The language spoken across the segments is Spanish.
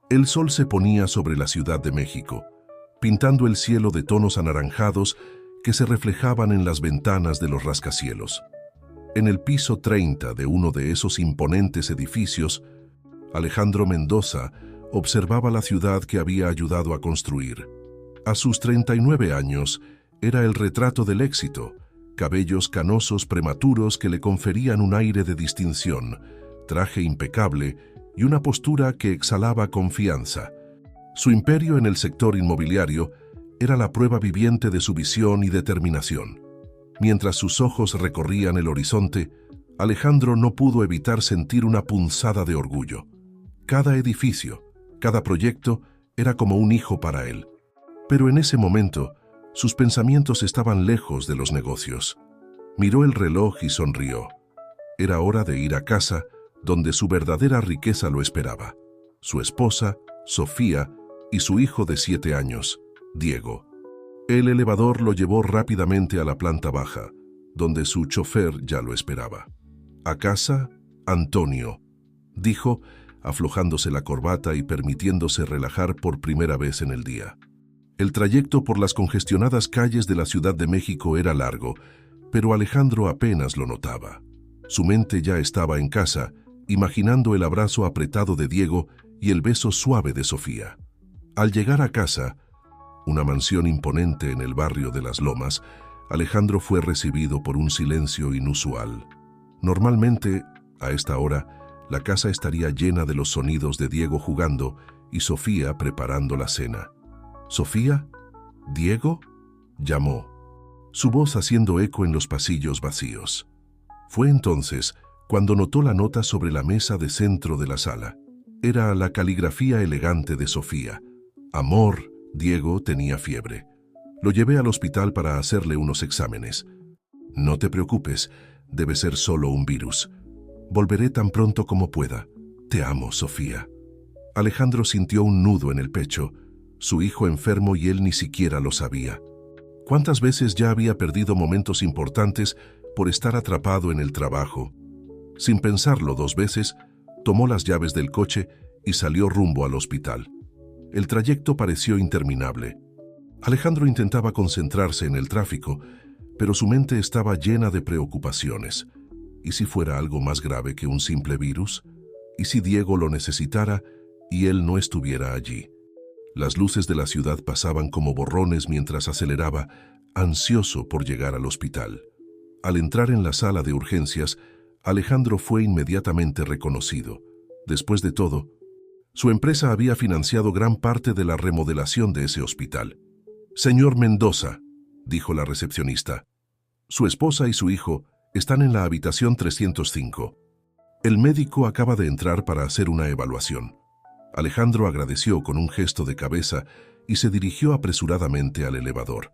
El sol se ponía sobre la Ciudad de México, pintando el cielo de tonos anaranjados que se reflejaban en las ventanas de los rascacielos. En el piso 30 de uno de esos imponentes edificios, Alejandro Mendoza observaba la ciudad que había ayudado a construir. A sus 39 años, era el retrato del éxito, cabellos canosos prematuros que le conferían un aire de distinción, traje impecable y una postura que exhalaba confianza. Su imperio en el sector inmobiliario era la prueba viviente de su visión y determinación. Mientras sus ojos recorrían el horizonte, Alejandro no pudo evitar sentir una punzada de orgullo. Cada edificio, cada proyecto era como un hijo para él. Pero en ese momento, sus pensamientos estaban lejos de los negocios. Miró el reloj y sonrió. Era hora de ir a casa, donde su verdadera riqueza lo esperaba. Su esposa, Sofía, y su hijo de 7 años, Diego. El elevador lo llevó rápidamente a la planta baja, donde su chofer ya lo esperaba. «¿A casa, Antonio?», dijo, aflojándose la corbata y permitiéndose relajar por primera vez en el día. El trayecto por las congestionadas calles de la Ciudad de México era largo, pero Alejandro apenas lo notaba. Su mente ya estaba en casa, imaginando el abrazo apretado de Diego y el beso suave de Sofía. Al llegar a casa, una mansión imponente en el barrio de Las Lomas, Alejandro fue recibido por un silencio inusual. Normalmente, a esta hora, la casa estaría llena de los sonidos de Diego jugando y Sofía preparando la cena. «¿Sofía? ¿Diego?», llamó, su voz haciendo eco en los pasillos vacíos. Fue entonces cuando notó la nota sobre la mesa de centro de la sala. Era la caligrafía elegante de Sofía. «Amor, Diego tenía fiebre. Lo llevé al hospital para hacerle unos exámenes. No te preocupes, debe ser solo un virus. Volveré tan pronto como pueda. Te amo, Sofía». Alejandro sintió un nudo en el pecho, su hijo enfermo y él ni siquiera lo sabía. ¿Cuántas veces ya había perdido momentos importantes por estar atrapado en el trabajo? Sin pensarlo 2 veces, tomó las llaves del coche y salió rumbo al hospital. El trayecto pareció interminable. Alejandro intentaba concentrarse en el tráfico, pero su mente estaba llena de preocupaciones. ¿Y si fuera algo más grave que un simple virus? ¿Y si Diego lo necesitara y él no estuviera allí? Las luces de la ciudad pasaban como borrones mientras aceleraba, ansioso por llegar al hospital. Al entrar en la sala de urgencias, Alejandro fue inmediatamente reconocido. Después de todo, su empresa había financiado gran parte de la remodelación de ese hospital. «Señor Mendoza», dijo la recepcionista. «Su esposa y su hijo están en la habitación 305. El médico acaba de entrar para hacer una evaluación». Alejandro agradeció con un gesto de cabeza y se dirigió apresuradamente al elevador.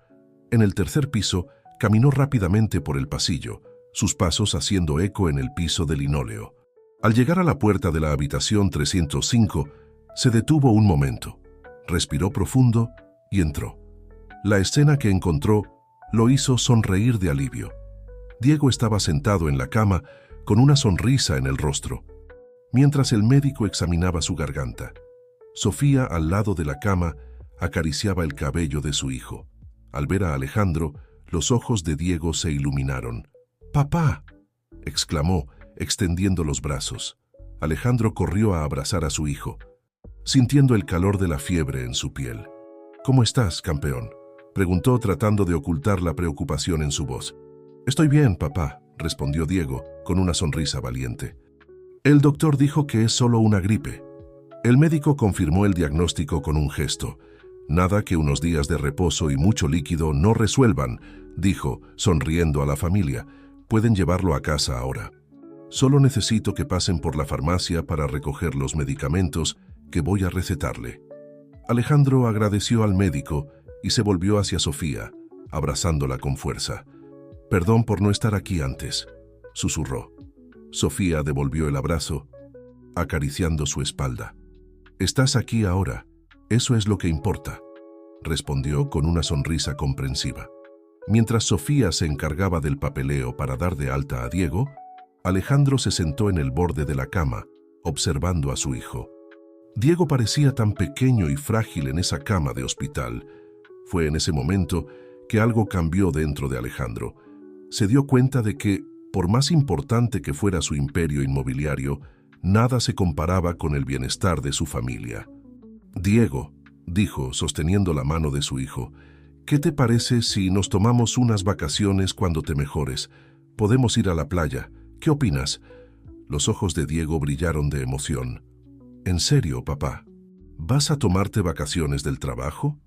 En el 3er piso, caminó rápidamente por el pasillo, sus pasos haciendo eco en el piso de linóleo. Al llegar a la puerta de la habitación 305, se detuvo un momento, respiró profundo y entró. La escena que encontró lo hizo sonreír de alivio. Diego estaba sentado en la cama con una sonrisa en el rostro, mientras el médico examinaba su garganta. Sofía, al lado de la cama, acariciaba el cabello de su hijo. Al ver a Alejandro, los ojos de Diego se iluminaron. «¡Papá!», exclamó, extendiendo los brazos. Alejandro corrió a abrazar a su hijo, sintiendo el calor de la fiebre en su piel. «¿Cómo estás, campeón?», preguntó tratando de ocultar la preocupación en su voz. «Estoy bien, papá», respondió Diego, con una sonrisa valiente. «El doctor dijo que es solo una gripe». El médico confirmó el diagnóstico con un gesto. «Nada que unos días de reposo y mucho líquido no resuelvan», dijo, sonriendo a la familia. «Pueden llevarlo a casa ahora. Solo necesito que pasen por la farmacia para recoger los medicamentos que voy a recetarle». Alejandro agradeció al médico y se volvió hacia Sofía, abrazándola con fuerza. «Perdón por no estar aquí antes», susurró. Sofía devolvió el abrazo, acariciando su espalda. «Estás aquí ahora, eso es lo que importa», respondió con una sonrisa comprensiva. Mientras Sofía se encargaba del papeleo para dar de alta a Diego, Alejandro se sentó en el borde de la cama, observando a su hijo. Diego parecía tan pequeño y frágil en esa cama de hospital. Fue en ese momento que algo cambió dentro de Alejandro. Se dio cuenta de que, por más importante que fuera su imperio inmobiliario, nada se comparaba con el bienestar de su familia. «Diego», dijo, sosteniendo la mano de su hijo, «¿qué te parece si nos tomamos unas vacaciones cuando te mejores? Podemos ir a la playa. ¿Qué opinas?» Los ojos de Diego brillaron de emoción. «¿En serio, papá? ¿Vas a tomarte vacaciones del trabajo?»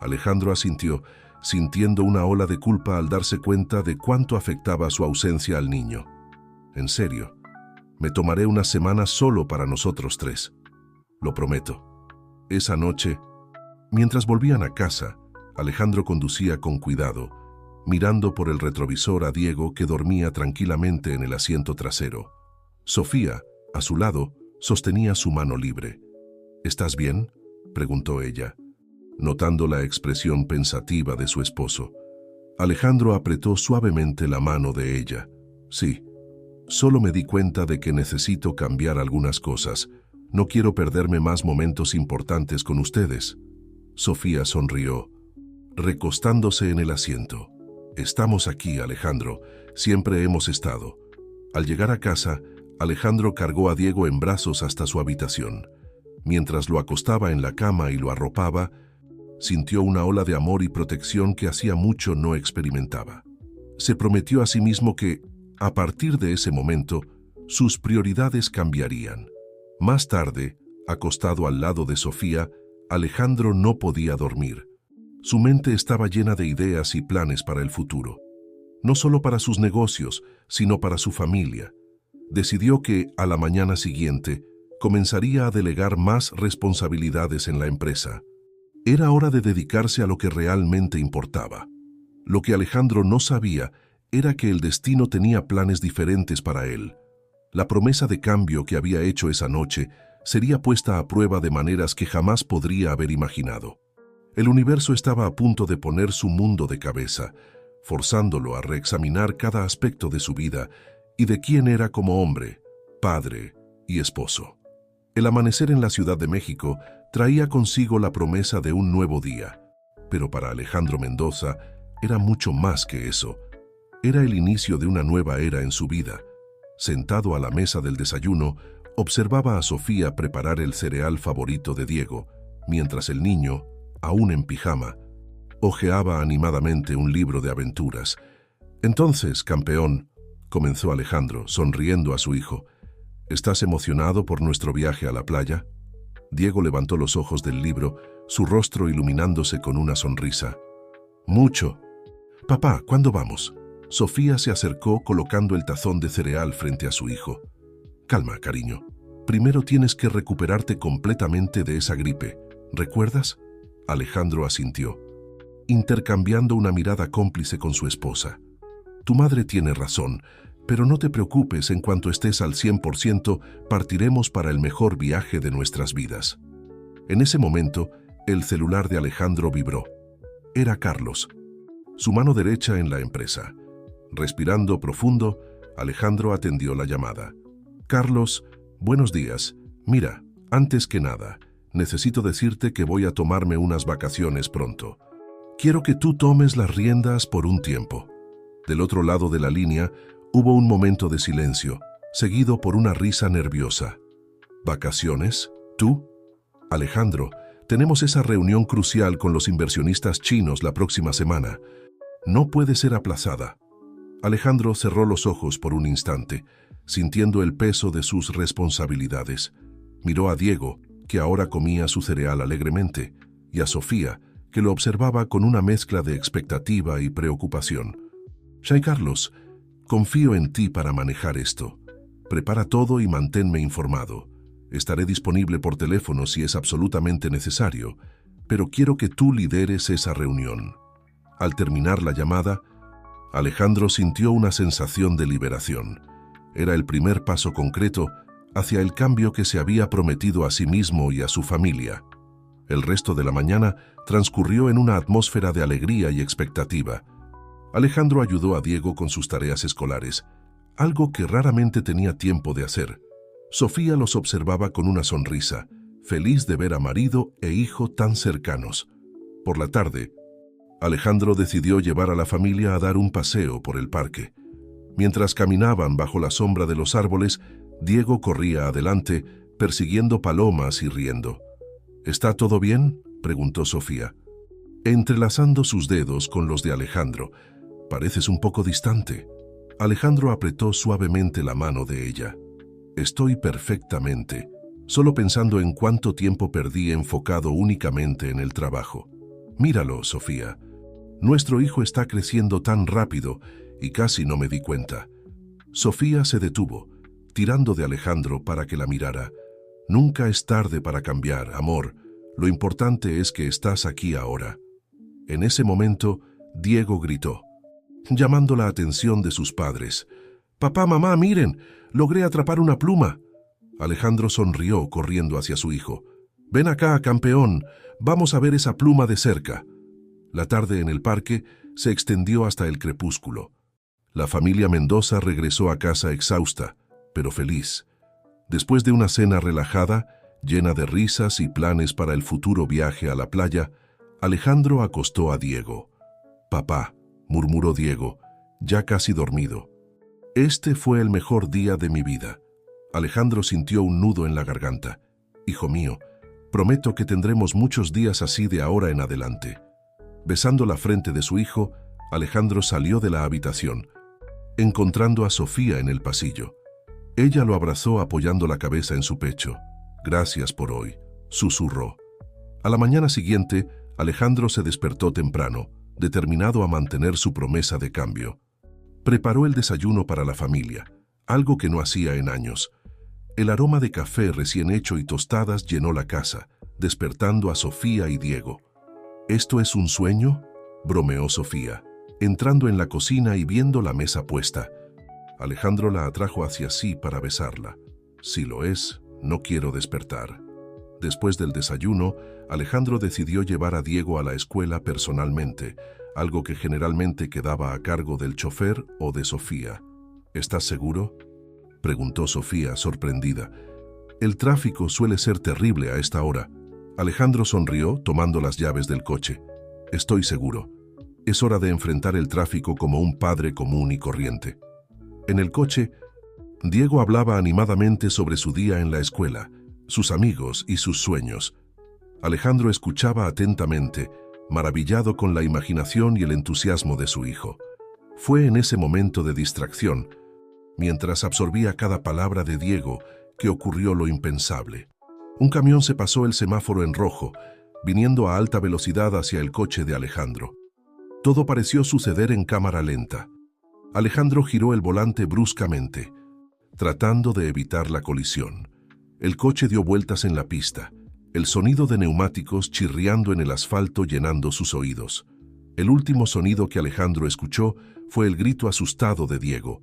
Alejandro asintió, sintiendo una ola de culpa al darse cuenta de cuánto afectaba su ausencia al niño. «En serio, me tomaré una semana solo para nosotros tres. Lo prometo». Esa noche, mientras volvían a casa, Alejandro conducía con cuidado, mirando por el retrovisor a Diego, que dormía tranquilamente en el asiento trasero. Sofía, a su lado, sostenía su mano libre. «¿Estás bien?», preguntó ella, notando la expresión pensativa de su esposo. Alejandro apretó suavemente la mano de ella. «Sí, solo me di cuenta de que necesito cambiar algunas cosas. No quiero perderme más momentos importantes con ustedes». Sofía sonrió, recostándose en el asiento. «Estamos aquí, Alejandro. Siempre hemos estado». Al llegar a casa, Alejandro cargó a Diego en brazos hasta su habitación. Mientras lo acostaba en la cama y lo arropaba, sintió una ola de amor y protección que hacía mucho no experimentaba. Se prometió a sí mismo que, a partir de ese momento, sus prioridades cambiarían. Más tarde, acostado al lado de Sofía, Alejandro no podía dormir. Su mente estaba llena de ideas y planes para el futuro. No solo para sus negocios, sino para su familia. Decidió que, a la mañana siguiente, comenzaría a delegar más responsabilidades en la empresa. Era hora de dedicarse a lo que realmente importaba. Lo que Alejandro no sabía era que el destino tenía planes diferentes para él. La promesa de cambio que había hecho esa noche sería puesta a prueba de maneras que jamás podría haber imaginado. El universo estaba a punto de poner su mundo de cabeza, forzándolo a reexaminar cada aspecto de su vida y de quién era como hombre, padre y esposo. El amanecer en la Ciudad de México traía consigo la promesa de un nuevo día, pero para Alejandro Mendoza era mucho más que eso. Era el inicio de una nueva era en su vida. Sentado a la mesa del desayuno, observaba a Sofía preparar el cereal favorito de Diego, mientras el niño, aún en pijama, hojeaba animadamente un libro de aventuras. «Entonces, campeón», comenzó Alejandro, sonriendo a su hijo, «¿estás emocionado por nuestro viaje a la playa?» Diego levantó los ojos del libro, su rostro iluminándose con una sonrisa. «Mucho». «Papá, ¿cuándo vamos?» Sofía se acercó colocando el tazón de cereal frente a su hijo. «Calma, cariño. Primero tienes que recuperarte completamente de esa gripe. ¿Recuerdas?». Alejandro asintió, intercambiando una mirada cómplice con su esposa. «Tu madre tiene razón, pero no te preocupes, en cuanto estés al 100%, partiremos para el mejor viaje de nuestras vidas». En ese momento, el celular de Alejandro vibró. Era Carlos, su mano derecha en la empresa. Respirando profundo, Alejandro atendió la llamada. «Carlos, buenos días. Mira, antes que nada, necesito decirte que voy a tomarme unas vacaciones pronto. Quiero que tú tomes las riendas por un tiempo». Del otro lado de la línea, hubo un momento de silencio, seguido por una risa nerviosa. «¿Vacaciones? ¿Tú?» «Alejandro, tenemos esa reunión crucial con los inversionistas chinos la próxima semana. No puede ser aplazada». Alejandro cerró los ojos por un instante, sintiendo el peso de sus responsabilidades. Miró a Diego, que ahora comía su cereal alegremente, y a Sofía, que lo observaba con una mezcla de expectativa y preocupación. «Carlos, confío en ti para manejar esto. Prepara todo y manténme informado. Estaré disponible por teléfono si es absolutamente necesario, pero quiero que tú lideres esa reunión». Al terminar la llamada, Alejandro sintió una sensación de liberación. Era el primer paso concreto hacia el cambio que se había prometido a sí mismo y a su familia. El resto de la mañana transcurrió en una atmósfera de alegría y expectativa. Alejandro ayudó a Diego con sus tareas escolares, algo que raramente tenía tiempo de hacer. Sofía los observaba con una sonrisa, feliz de ver a marido e hijo tan cercanos. Por la tarde, Alejandro decidió llevar a la familia a dar un paseo por el parque. Mientras caminaban bajo la sombra de los árboles, Diego corría adelante, persiguiendo palomas y riendo. ¿Está todo bien?, preguntó Sofía, entrelazando sus dedos con los de Alejandro. Pareces un poco distante. Alejandro apretó suavemente la mano de ella. Estoy perfectamente, solo pensando en cuánto tiempo perdí enfocado únicamente en el trabajo. Míralo, Sofía. Nuestro hijo está creciendo tan rápido y casi no me di cuenta. Sofía se detuvo, tirando de Alejandro para que la mirara. Nunca es tarde para cambiar, amor. Lo importante es que estás aquí ahora. En ese momento, Diego gritó, llamando la atención de sus padres. «Papá, mamá, miren, logré atrapar una pluma». Alejandro sonrió corriendo hacia su hijo. «Ven acá, campeón, vamos a ver esa pluma de cerca». La tarde en el parque se extendió hasta el crepúsculo. La familia Mendoza regresó a casa exhausta, pero feliz. Después de una cena relajada, llena de risas y planes para el futuro viaje a la playa, Alejandro acostó a Diego. «Papá», murmuró Diego, ya casi dormido. «Este fue el mejor día de mi vida». Alejandro sintió un nudo en la garganta. «Hijo mío, prometo que tendremos muchos días así de ahora en adelante». Besando la frente de su hijo, Alejandro salió de la habitación, encontrando a Sofía en el pasillo. Ella lo abrazó apoyando la cabeza en su pecho. «Gracias por hoy», susurró. A la mañana siguiente, Alejandro se despertó temprano, determinado a mantener su promesa de cambio. Preparó el desayuno para la familia, algo que no hacía en años. El aroma de café recién hecho y tostadas llenó la casa, despertando a Sofía y Diego. «¿Esto es un sueño?», bromeó Sofía, entrando en la cocina y viendo la mesa puesta. Alejandro la atrajo hacia sí para besarla. «Si lo es, no quiero despertar». Después del desayuno, Alejandro decidió llevar a Diego a la escuela personalmente, algo que generalmente quedaba a cargo del chofer o de Sofía. «¿Estás seguro?», preguntó Sofía, sorprendida. «El tráfico suele ser terrible a esta hora». Alejandro sonrió, tomando las llaves del coche. «Estoy seguro. Es hora de enfrentar el tráfico como un padre común y corriente». En el coche, Diego hablaba animadamente sobre su día en la escuela, sus amigos y sus sueños. Alejandro escuchaba atentamente, maravillado con la imaginación y el entusiasmo de su hijo. Fue en ese momento de distracción, mientras absorbía cada palabra de Diego, que ocurrió lo impensable. Un camión se pasó el semáforo en rojo, viniendo a alta velocidad hacia el coche de Alejandro. Todo pareció suceder en cámara lenta. Alejandro giró el volante bruscamente, tratando de evitar la colisión. El coche dio vueltas en la pista, el sonido de neumáticos chirriando en el asfalto llenando sus oídos. El último sonido que Alejandro escuchó fue el grito asustado de Diego,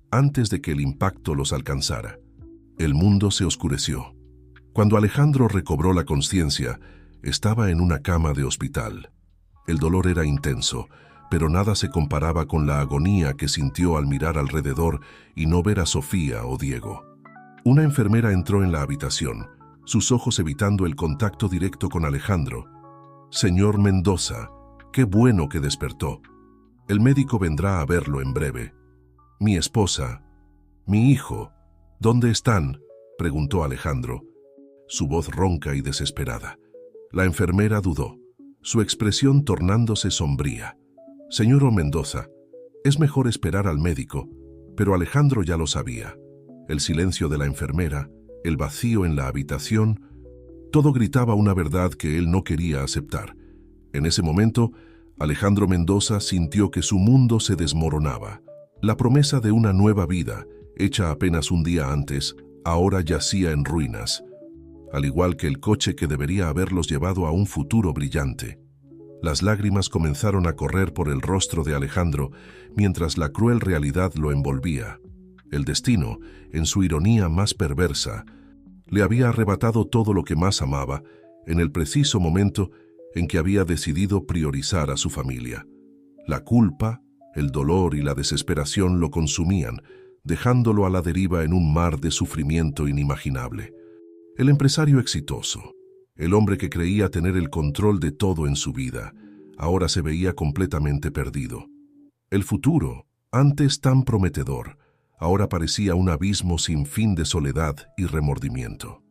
antes de que el impacto los alcanzara. El mundo se oscureció. Cuando Alejandro recobró la conciencia, estaba en una cama de hospital. El dolor era intenso, pero nada se comparaba con la agonía que sintió al mirar alrededor y no ver a Sofía o Diego. Una enfermera entró en la habitación, sus ojos evitando el contacto directo con Alejandro. «Señor Mendoza, qué bueno que despertó. El médico vendrá a verlo en breve». «Mi esposa, mi hijo, ¿dónde están?», preguntó Alejandro, su voz ronca y desesperada. La enfermera dudó, su expresión tornándose sombría. «Señor Mendoza, es mejor esperar al médico», pero Alejandro ya lo sabía. El silencio de la enfermera, el vacío en la habitación, todo gritaba una verdad que él no quería aceptar. En ese momento, Alejandro Mendoza sintió que su mundo se desmoronaba. La promesa de una nueva vida, hecha apenas un día antes, ahora yacía en ruinas, al igual que el coche que debería haberlos llevado a un futuro brillante. Las lágrimas comenzaron a correr por el rostro de Alejandro, mientras la cruel realidad lo envolvía. El destino, en su ironía más perversa, le había arrebatado todo lo que más amaba, en el preciso momento en que había decidido priorizar a su familia. La culpa, el dolor y la desesperación lo consumían, dejándolo a la deriva en un mar de sufrimiento inimaginable. El empresario exitoso, el hombre que creía tener el control de todo en su vida, ahora se veía completamente perdido. El futuro, antes tan prometedor, ahora parecía un abismo sin fin de soledad y remordimiento.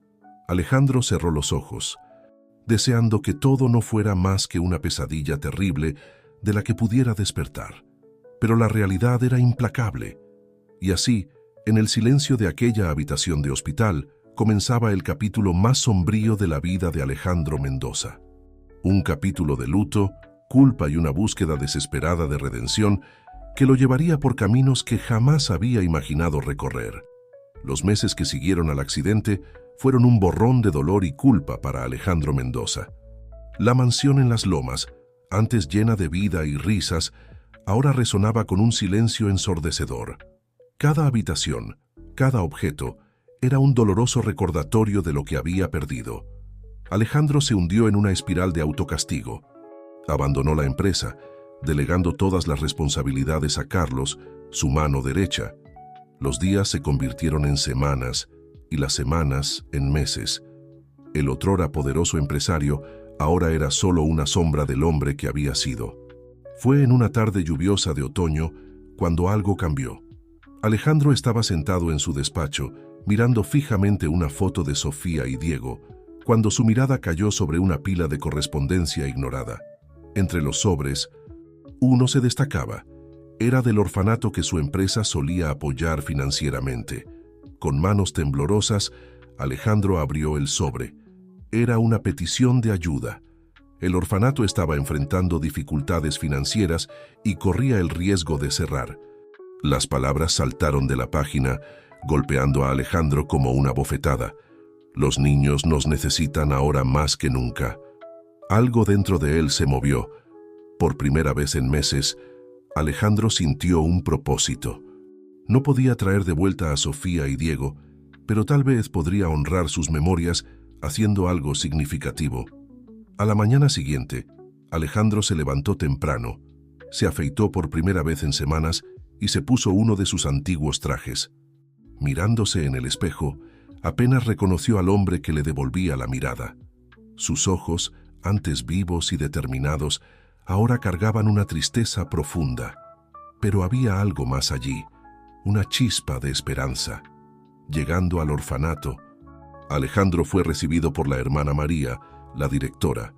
Alejandro cerró los ojos, deseando que todo no fuera más que una pesadilla terrible de la que pudiera despertar. Pero la realidad era implacable, y así, en el silencio de aquella habitación de hospital, comenzaba el capítulo más sombrío de la vida de Alejandro Mendoza. Un capítulo de luto, culpa y una búsqueda desesperada de redención que lo llevaría por caminos que jamás había imaginado recorrer. Los meses que siguieron al accidente fueron un borrón de dolor y culpa para Alejandro Mendoza. La mansión en las Lomas, antes llena de vida y risas, ahora resonaba con un silencio ensordecedor. Cada habitación, cada objeto, era un doloroso recordatorio de lo que había perdido. Alejandro se hundió en una espiral de autocastigo. Abandonó la empresa, delegando todas las responsabilidades a Carlos, su mano derecha. Los días se convirtieron en semanas y las semanas en meses. El otrora poderoso empresario ahora era solo una sombra del hombre que había sido. Fue en una tarde lluviosa de otoño cuando algo cambió. Alejandro estaba sentado en su despacho, mirando fijamente una foto de Sofía y Diego, cuando su mirada cayó sobre una pila de correspondencia ignorada. Entre los sobres, uno se destacaba. Era del orfanato que su empresa solía apoyar financieramente. Con manos temblorosas, Alejandro abrió el sobre. Era una petición de ayuda. El orfanato estaba enfrentando dificultades financieras y corría el riesgo de cerrar. Las palabras saltaron de la página, golpeando a Alejandro como una bofetada. Los niños nos necesitan ahora más que nunca. Algo dentro de él se movió. Por primera vez en meses, Alejandro sintió un propósito. No podía traer de vuelta a Sofía y Diego, pero tal vez podría honrar sus memorias haciendo algo significativo. A la mañana siguiente, Alejandro se levantó temprano, se afeitó por primera vez en semanas y se puso uno de sus antiguos trajes. Mirándose en el espejo, apenas reconoció al hombre que le devolvía la mirada. Sus ojos, antes vivos y determinados, ahora cargaban una tristeza profunda. Pero había algo más allí, una chispa de esperanza. Llegando al orfanato, Alejandro fue recibido por la hermana María, la directora.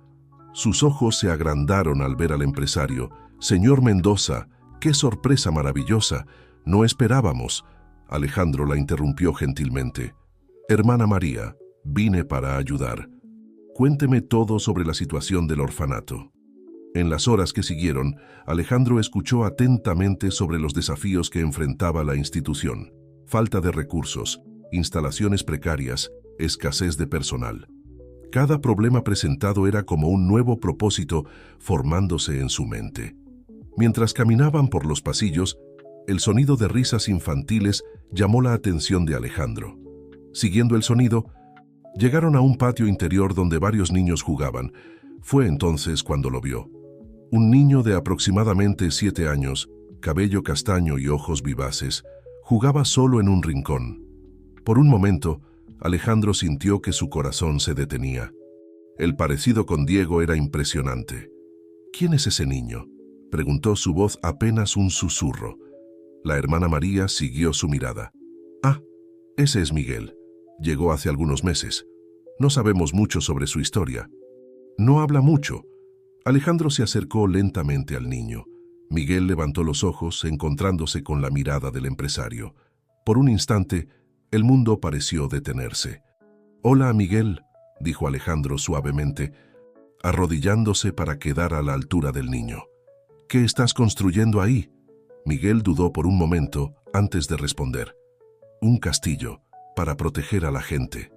Sus ojos se agrandaron al ver al empresario. «Señor Mendoza, qué sorpresa maravillosa. No esperábamos». Alejandro la interrumpió gentilmente. «Hermana María, vine para ayudar. Cuénteme todo sobre la situación del orfanato». En las horas que siguieron, Alejandro escuchó atentamente sobre los desafíos que enfrentaba la institución. Falta de recursos, instalaciones precarias, escasez de personal. Cada problema presentado era como un nuevo propósito formándose en su mente. Mientras caminaban por los pasillos, el sonido de risas infantiles llamó la atención de Alejandro. Siguiendo el sonido, llegaron a un patio interior donde varios niños jugaban. Fue entonces cuando lo vio. Un niño de aproximadamente 7 años, cabello castaño y ojos vivaces, jugaba solo en un rincón. Por un momento, Alejandro sintió que su corazón se detenía. El parecido con Diego era impresionante. «¿Quién es ese niño?», preguntó, su voz apenas un susurro. La hermana María siguió su mirada. «Ah, ese es Miguel. Llegó hace algunos meses. No sabemos mucho sobre su historia. No habla mucho». Alejandro se acercó lentamente al niño. Miguel levantó los ojos, encontrándose con la mirada del empresario. Por un instante, el mundo pareció detenerse. «Hola, Miguel», dijo Alejandro suavemente, arrodillándose para quedar a la altura del niño. «¿Qué estás construyendo ahí?». Miguel dudó por un momento antes de responder. «Un castillo, para proteger a la gente».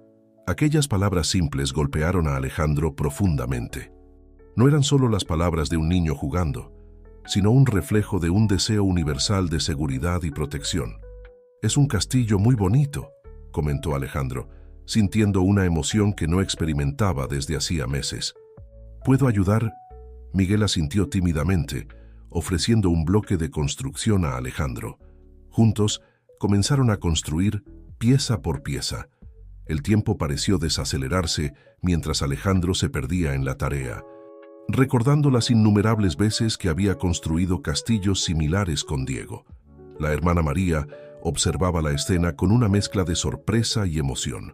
Aquellas palabras simples golpearon a Alejandro profundamente. No eran solo las palabras de un niño jugando, sino un reflejo de un deseo universal de seguridad y protección. «Es un castillo muy bonito», comentó Alejandro, sintiendo una emoción que no experimentaba desde hacía meses. «¿Puedo ayudar?». Miguel asintió tímidamente, ofreciendo un bloque de construcción a Alejandro. Juntos comenzaron a construir pieza por pieza. El tiempo pareció desacelerarse mientras Alejandro se perdía en la tarea, recordando las innumerables veces que había construido castillos similares con Diego. La hermana María observaba la escena con una mezcla de sorpresa y emoción.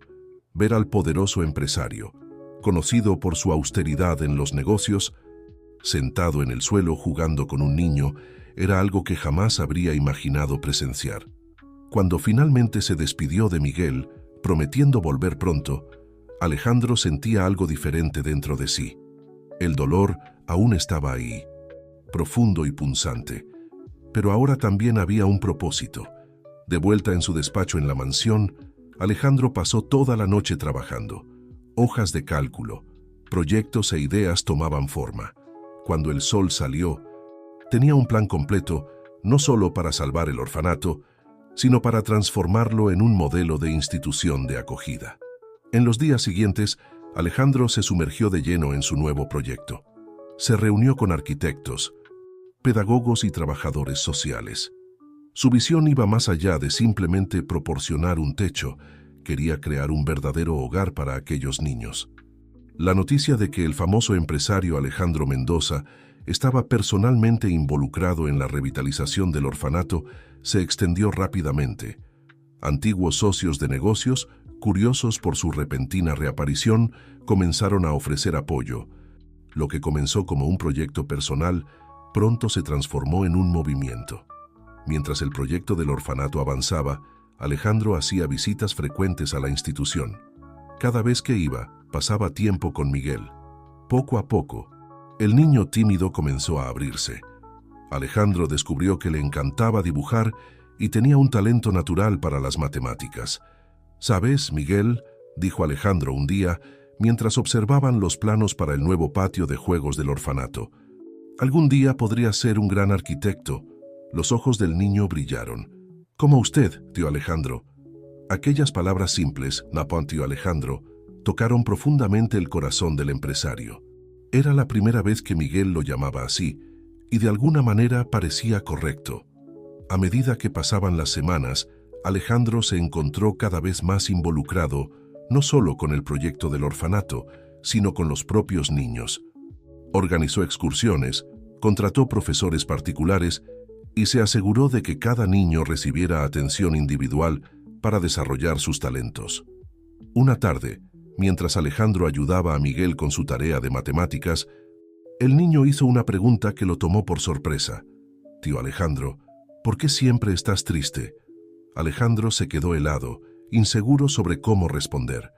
Ver al poderoso empresario, conocido por su austeridad en los negocios, sentado en el suelo jugando con un niño, era algo que jamás habría imaginado presenciar. Cuando finalmente se despidió de Miguel, prometiendo volver pronto, Alejandro sentía algo diferente dentro de sí. El dolor aún estaba ahí, profundo y punzante, pero ahora también había un propósito. De vuelta en su despacho en la mansión, Alejandro pasó toda la noche trabajando. Hojas de cálculo, proyectos e ideas tomaban forma. Cuando el sol salió, tenía un plan completo, no solo para salvar el orfanato, sino para transformarlo en un modelo de institución de acogida. En los días siguientes, Alejandro se sumergió de lleno en su nuevo proyecto. Se reunió con arquitectos, pedagogos y trabajadores sociales. Su visión iba más allá de simplemente proporcionar un techo, quería crear un verdadero hogar para aquellos niños. La noticia de que el famoso empresario Alejandro Mendoza estaba personalmente involucrado en la revitalización del orfanato se extendió rápidamente. Antiguos socios de negocios, curiosos por su repentina reaparición, comenzaron a ofrecer apoyo. Lo que comenzó como un proyecto personal, pronto se transformó en un movimiento. Mientras el proyecto del orfanato avanzaba, Alejandro hacía visitas frecuentes a la institución. Cada vez que iba, pasaba tiempo con Miguel. Poco a poco, el niño tímido comenzó a abrirse. Alejandro descubrió que le encantaba dibujar y tenía un talento natural para las matemáticas. «¿Sabes, Miguel?», dijo Alejandro un día, mientras observaban los planos para el nuevo patio de juegos del orfanato. «Algún día podría ser un gran arquitecto». Los ojos del niño brillaron. «Como usted, tío Alejandro». Aquellas palabras simples, «Napón, tío Alejandro», tocaron profundamente el corazón del empresario. Era la primera vez que Miguel lo llamaba así, y de alguna manera parecía correcto. A medida que pasaban las semanas, Alejandro se encontró cada vez más involucrado, no solo con el proyecto del orfanato, sino con los propios niños. Organizó excursiones, contrató profesores particulares y se aseguró de que cada niño recibiera atención individual para desarrollar sus talentos. Una tarde, mientras Alejandro ayudaba a Miguel con su tarea de matemáticas, el niño hizo una pregunta que lo tomó por sorpresa. «Tío Alejandro, ¿por qué siempre estás triste?». Alejandro se quedó helado, inseguro sobre cómo responder.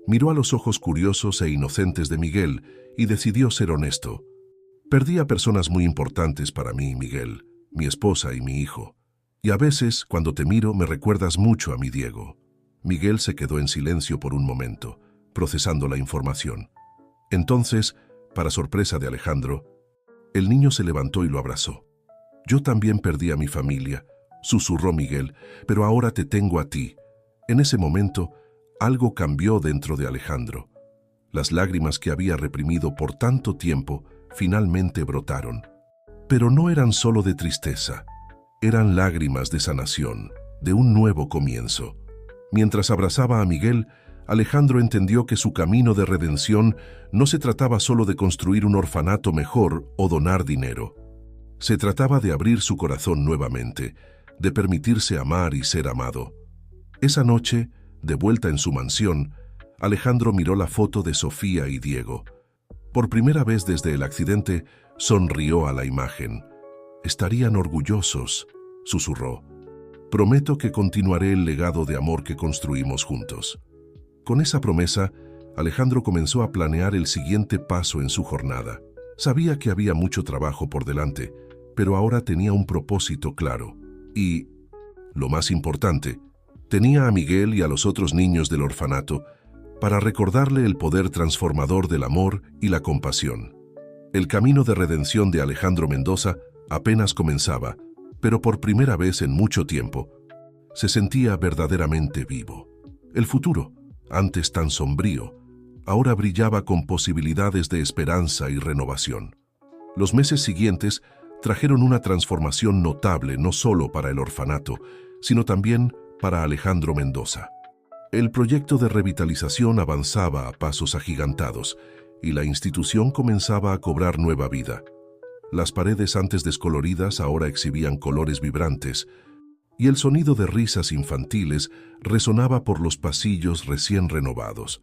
Miró a los ojos curiosos e inocentes de Miguel y decidió ser honesto. «Perdí a personas muy importantes para mí, Miguel, mi esposa y mi hijo. Y a veces, cuando te miro, me recuerdas mucho a mi Diego». Miguel se quedó en silencio por un momento, procesando la información. Entonces, para sorpresa de Alejandro, el niño se levantó y lo abrazó. «Yo también perdí a mi familia», susurró Miguel, «pero ahora te tengo a ti». En ese momento, algo cambió dentro de Alejandro. Las lágrimas que había reprimido por tanto tiempo finalmente brotaron. Pero no eran solo de tristeza, eran lágrimas de sanación, de un nuevo comienzo. Mientras abrazaba a Miguel, Alejandro entendió que su camino de redención no se trataba solo de construir un orfanato mejor o donar dinero. Se trataba de abrir su corazón nuevamente, de permitirse amar y ser amado. Esa noche, de vuelta en su mansión, Alejandro miró la foto de Sofía y Diego. Por primera vez desde el accidente, sonrió a la imagen. «Estarían orgullosos», susurró. «Prometo que continuaré el legado de amor que construimos juntos». Con esa promesa, Alejandro comenzó a planear el siguiente paso en su jornada. Sabía que había mucho trabajo por delante, pero ahora tenía un propósito claro. Y, lo más importante, tenía a Miguel y a los otros niños del orfanato para recordarle el poder transformador del amor y la compasión. El camino de redención de Alejandro Mendoza apenas comenzaba, pero por primera vez en mucho tiempo, se sentía verdaderamente vivo. El futuro, antes tan sombrío, ahora brillaba con posibilidades de esperanza y renovación. Los meses siguientes trajeron una transformación notable no solo para el orfanato, sino también para Alejandro Mendoza. El proyecto de revitalización avanzaba a pasos agigantados y la institución comenzaba a cobrar nueva vida. Las paredes antes descoloridas ahora exhibían colores vibrantes y el sonido de risas infantiles resonaba por los pasillos recién renovados.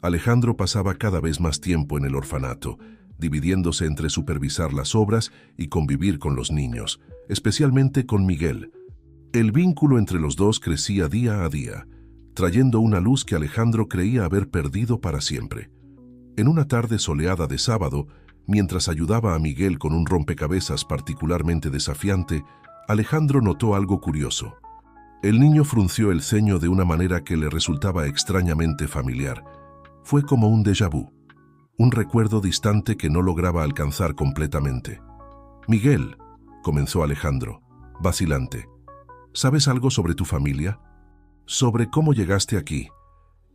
Alejandro pasaba cada vez más tiempo en el orfanato, dividiéndose entre supervisar las obras y convivir con los niños, especialmente con Miguel. El vínculo entre los dos crecía día a día, trayendo una luz que Alejandro creía haber perdido para siempre. En una tarde soleada de sábado, mientras ayudaba a Miguel con un rompecabezas particularmente desafiante, Alejandro notó algo curioso. El niño frunció el ceño de una manera que le resultaba extrañamente familiar. Fue como un déjà vu, un recuerdo distante que no lograba alcanzar completamente. «Miguel», comenzó Alejandro, vacilante, «¿sabes algo sobre tu familia? ¿Sobre cómo llegaste aquí?»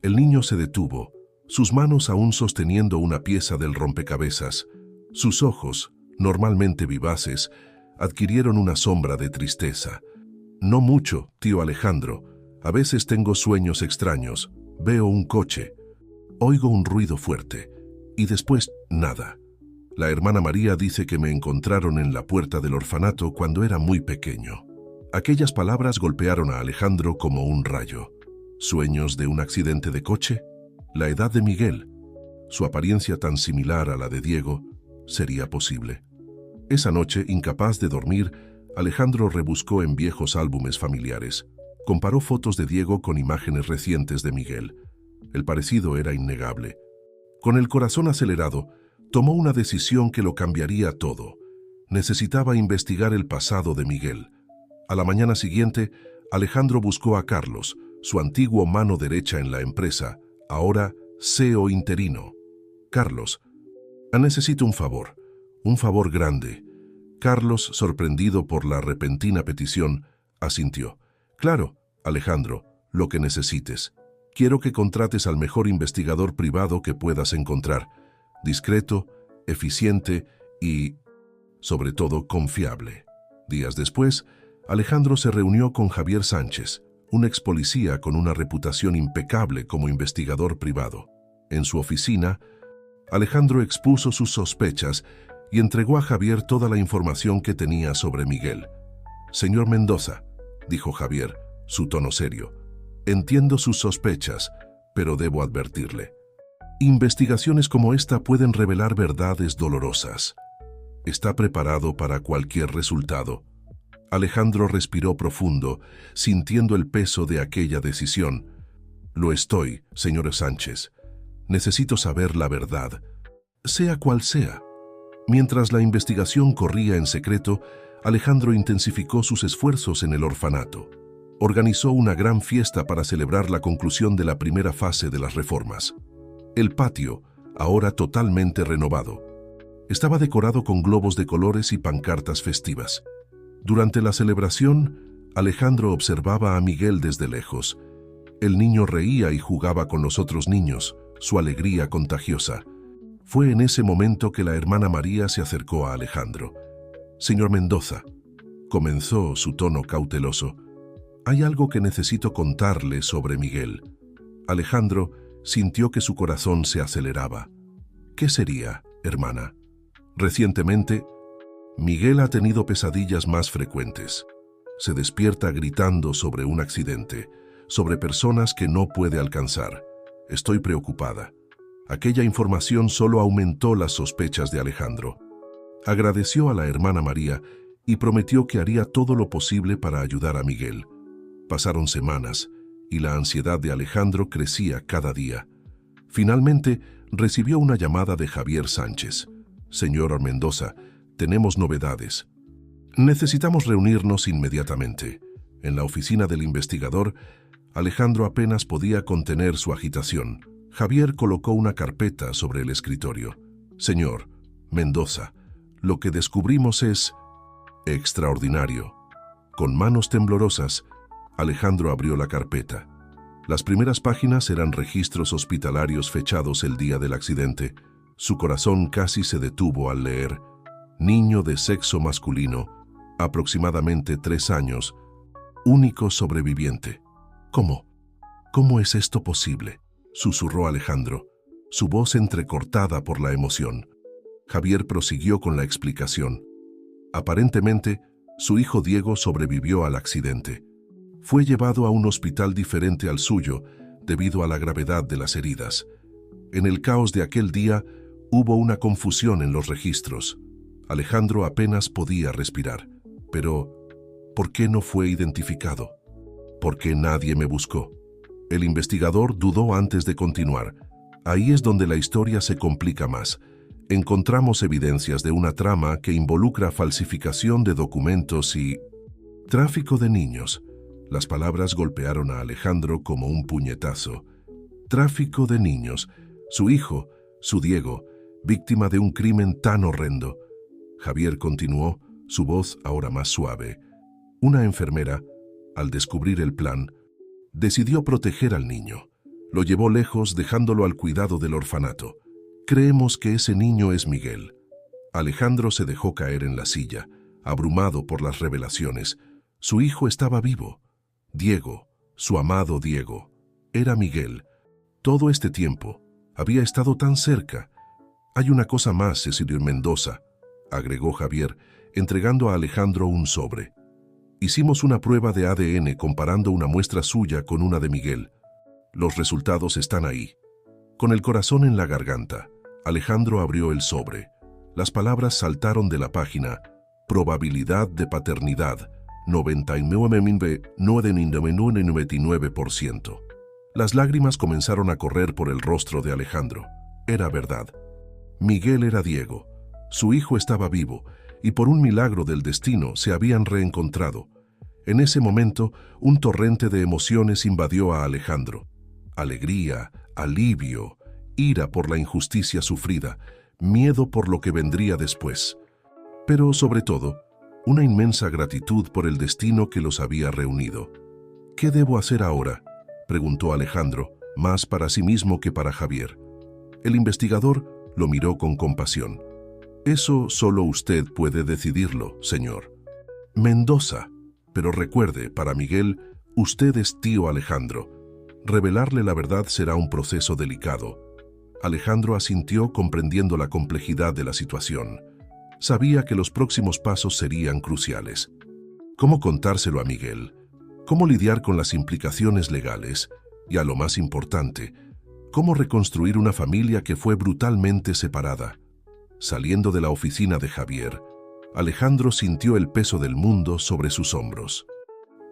El niño se detuvo, sus manos aún sosteniendo una pieza del rompecabezas. Sus ojos, normalmente vivaces, adquirieron una sombra de tristeza. «No mucho, tío Alejandro. A veces tengo sueños extraños. Veo un coche. Oigo un ruido fuerte. Y después, nada. La hermana María dice que me encontraron en la puerta del orfanato cuando era muy pequeño». Aquellas palabras golpearon a Alejandro como un rayo. ¿Sueños de un accidente de coche? ¿La edad de Miguel? ¿Su apariencia tan similar a la de Diego? ¿Sería posible? Esa noche, incapaz de dormir, Alejandro rebuscó en viejos álbumes familiares. Comparó fotos de Diego con imágenes recientes de Miguel. El parecido era innegable. Con el corazón acelerado, tomó una decisión que lo cambiaría todo. Necesitaba investigar el pasado de Miguel. A la mañana siguiente, Alejandro buscó a Carlos, su antiguo mano derecha en la empresa, ahora CEO interino. «Carlos, necesito un favor grande». Carlos, sorprendido por la repentina petición, asintió. «Claro, Alejandro, lo que necesites. Quiero que contrates al mejor investigador privado que puedas encontrar, discreto, eficiente y, sobre todo, confiable». Días después, Alejandro se reunió con Javier Sánchez, un ex policía con una reputación impecable como investigador privado. En su oficina, Alejandro expuso sus sospechas y entregó a Javier toda la información que tenía sobre Miguel. «Señor Mendoza», dijo Javier, su tono serio, «entiendo sus sospechas, pero debo advertirle. Investigaciones como esta pueden revelar verdades dolorosas. ¿Está preparado para cualquier resultado?» Alejandro respiró profundo, sintiendo el peso de aquella decisión. «Lo estoy, señor Sánchez. Necesito saber la verdad, sea cual sea». Mientras la investigación corría en secreto, Alejandro intensificó sus esfuerzos en el orfanato. Organizó una gran fiesta para celebrar la conclusión de la primera fase de las reformas. El patio, ahora totalmente renovado, estaba decorado con globos de colores y pancartas festivas. Durante la celebración, Alejandro observaba a Miguel desde lejos. El niño reía y jugaba con los otros niños, su alegría contagiosa. Fue en ese momento que la hermana María se acercó a Alejandro. «Señor Mendoza», comenzó su tono cauteloso, «hay algo que necesito contarle sobre Miguel». Alejandro sintió que su corazón se aceleraba. «¿Qué sería, hermana?» «Recientemente, Miguel ha tenido pesadillas más frecuentes. Se despierta gritando sobre un accidente, sobre personas que no puede alcanzar. Estoy preocupada». Aquella información solo aumentó las sospechas de Alejandro. Agradeció a la hermana María y prometió que haría todo lo posible para ayudar a Miguel. Pasaron semanas y la ansiedad de Alejandro crecía cada día. Finalmente, recibió una llamada de Javier Sánchez. «Señor Mendoza, tenemos novedades. Necesitamos reunirnos inmediatamente». En la oficina del investigador, Alejandro apenas podía contener su agitación. Javier colocó una carpeta sobre el escritorio. «Señor Mendoza, lo que descubrimos es extraordinario». Con manos temblorosas, Alejandro abrió la carpeta. Las primeras páginas eran registros hospitalarios fechados el día del accidente. Su corazón casi se detuvo al leer: «Niño de sexo masculino, aproximadamente 3 años, único sobreviviente». «¿Cómo? ¿Cómo es esto posible?, susurró Alejandro, su voz entrecortada por la emoción. Javier prosiguió con la explicación. Aparentemente, su hijo Diego sobrevivió al accidente. Fue llevado a un hospital diferente al suyo debido a la gravedad de las heridas. En el caos de aquel día, hubo una confusión en los registros. Alejandro apenas podía respirar. Pero, ¿por qué no fue identificado? ¿Por qué nadie me buscó? El investigador dudó antes de continuar. Ahí es donde la historia se complica más. Encontramos evidencias de una trama que involucra falsificación de documentos y tráfico de niños. Las palabras golpearon a Alejandro como un puñetazo. Tráfico de niños. Su hijo, su Diego, víctima de un crimen tan horrendo. Javier continuó, su voz ahora más suave. Una enfermera, al descubrir el plan, decidió proteger al niño. Lo llevó lejos, dejándolo al cuidado del orfanato. Creemos que ese niño es Miguel. Alejandro se dejó caer en la silla, abrumado por las revelaciones. Su hijo estaba vivo. Diego, su amado Diego, era Miguel. Todo este tiempo había estado tan cerca. Hay una cosa más, Cecilio Mendoza, agregó Javier, entregando a Alejandro un sobre. Hicimos una prueba de ADN comparando una muestra suya con una de Miguel. Los resultados están ahí. Con el corazón en la garganta, Alejandro abrió el sobre. Las palabras saltaron de la página. Probabilidad de paternidad, 99,99%. Las lágrimas comenzaron a correr por el rostro de Alejandro. Era verdad. Miguel era Diego. Su hijo estaba vivo, y por un milagro del destino se habían reencontrado. En ese momento, un torrente de emociones invadió a Alejandro. Alegría, alivio, ira por la injusticia sufrida, miedo por lo que vendría después. Pero, sobre todo, una inmensa gratitud por el destino que los había reunido. ¿Qué debo hacer ahora?, preguntó Alejandro, más para sí mismo que para Javier. El investigador lo miró con compasión. Eso solo usted puede decidirlo, señor Mendoza. Pero recuerde, para Miguel, usted es tío Alejandro. Revelarle la verdad será un proceso delicado. Alejandro asintió, comprendiendo la complejidad de la situación. Sabía que los próximos pasos serían cruciales. ¿Cómo contárselo a Miguel? ¿Cómo lidiar con las implicaciones legales? Y a lo más importante, ¿cómo reconstruir una familia que fue brutalmente separada? Saliendo de la oficina de Javier, Alejandro sintió el peso del mundo sobre sus hombros.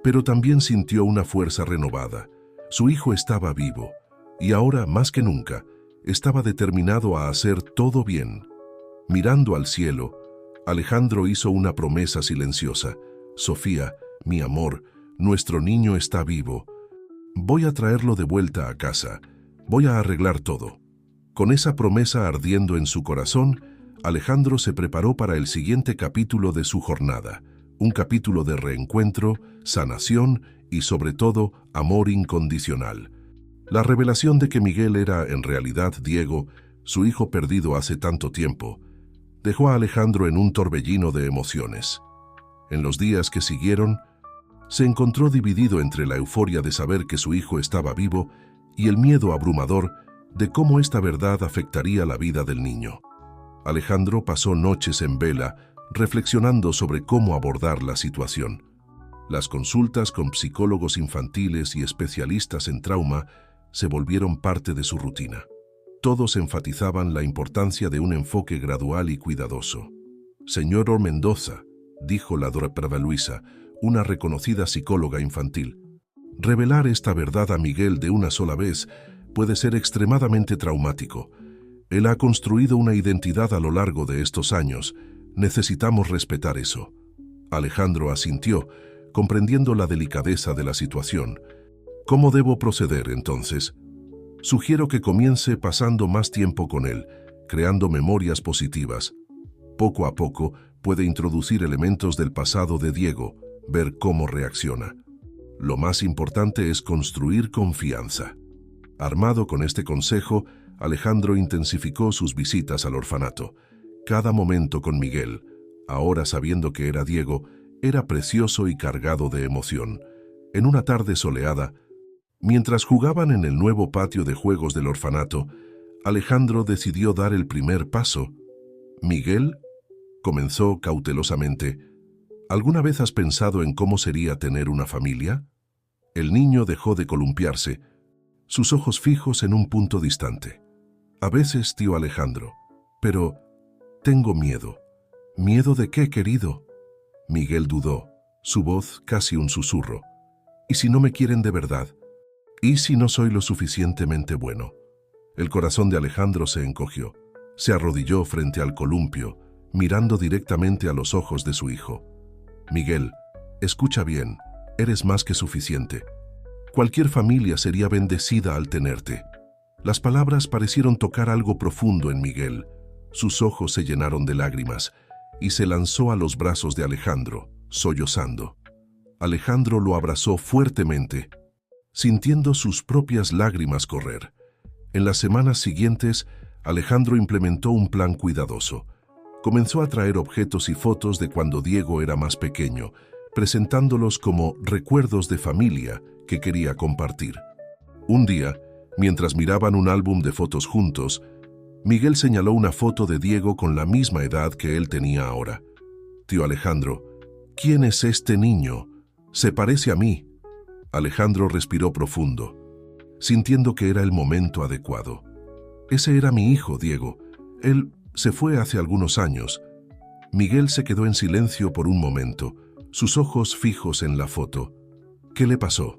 Pero también sintió una fuerza renovada. Su hijo estaba vivo, y ahora, más que nunca, estaba determinado a hacer todo bien. Mirando al cielo, Alejandro hizo una promesa silenciosa. Sofía, mi amor, nuestro niño está vivo. Voy a traerlo de vuelta a casa. Voy a arreglar todo. Con esa promesa ardiendo en su corazón, Alejandro se preparó para el siguiente capítulo de su jornada. Un capítulo de reencuentro, sanación y, sobre todo, amor incondicional. La revelación de que Miguel era, en realidad, Diego, su hijo perdido hace tanto tiempo, dejó a Alejandro en un torbellino de emociones. En los días que siguieron, se encontró dividido entre la euforia de saber que su hijo estaba vivo y el miedo abrumador de cómo esta verdad afectaría la vida del niño. Alejandro pasó noches en vela, reflexionando sobre cómo abordar la situación. Las consultas con psicólogos infantiles y especialistas en trauma se volvieron parte de su rutina. Todos enfatizaban la importancia de un enfoque gradual y cuidadoso. Señor Mendoza, dijo la doctora Luisa, una reconocida psicóloga infantil, revelar esta verdad a Miguel de una sola vez puede ser extremadamente traumático. Él ha construido una identidad a lo largo de estos años. Necesitamos respetar eso. Alejandro asintió, comprendiendo la delicadeza de la situación. ¿Cómo debo proceder, entonces? Sugiero que comience pasando más tiempo con él, creando memorias positivas. Poco a poco puede introducir elementos del pasado de Diego, ver cómo reacciona. Lo más importante es construir confianza. Armado con este consejo, Alejandro intensificó sus visitas al orfanato. Cada momento con Miguel, ahora sabiendo que era Diego, era precioso y cargado de emoción. En una tarde soleada, Mientras jugaban en el nuevo patio de juegos del orfanato, Alejandro decidió dar el primer paso. «Miguel», comenzó cautelosamente, «¿alguna vez has pensado en cómo sería tener una familia?» El niño dejó de columpiarse, sus ojos fijos en un punto distante. «A veces, tío Alejandro, pero tengo miedo». «¿Miedo de qué, querido?» Miguel dudó, su voz casi un susurro. «¿Y si no me quieren de verdad? ¿Y si no soy lo suficientemente bueno?» El corazón de Alejandro se encogió. Se arrodilló frente al columpio, mirando directamente a los ojos de su hijo. «Miguel, escucha bien, eres más que suficiente. Cualquier familia sería bendecida al tenerte». Las palabras parecieron tocar algo profundo en Miguel. Sus ojos se llenaron de lágrimas y se lanzó a los brazos de Alejandro, sollozando. Alejandro lo abrazó fuertemente, sintiendo sus propias lágrimas correr. En las semanas siguientes, Alejandro implementó un plan cuidadoso. Comenzó a traer objetos y fotos de cuando Diego era más pequeño, presentándolos como recuerdos de familia que quería compartir. Un día, mientras miraban un álbum de fotos juntos, Miguel señaló una foto de Diego con la misma edad que él tenía ahora. «Tío Alejandro, ¿quién es este niño? Se parece a mí». Alejandro respiró profundo, sintiendo que era el momento adecuado. «Ese era mi hijo, Diego. Él se fue hace algunos años». Miguel se quedó en silencio por un momento, sus ojos fijos en la foto. «¿Qué le pasó?»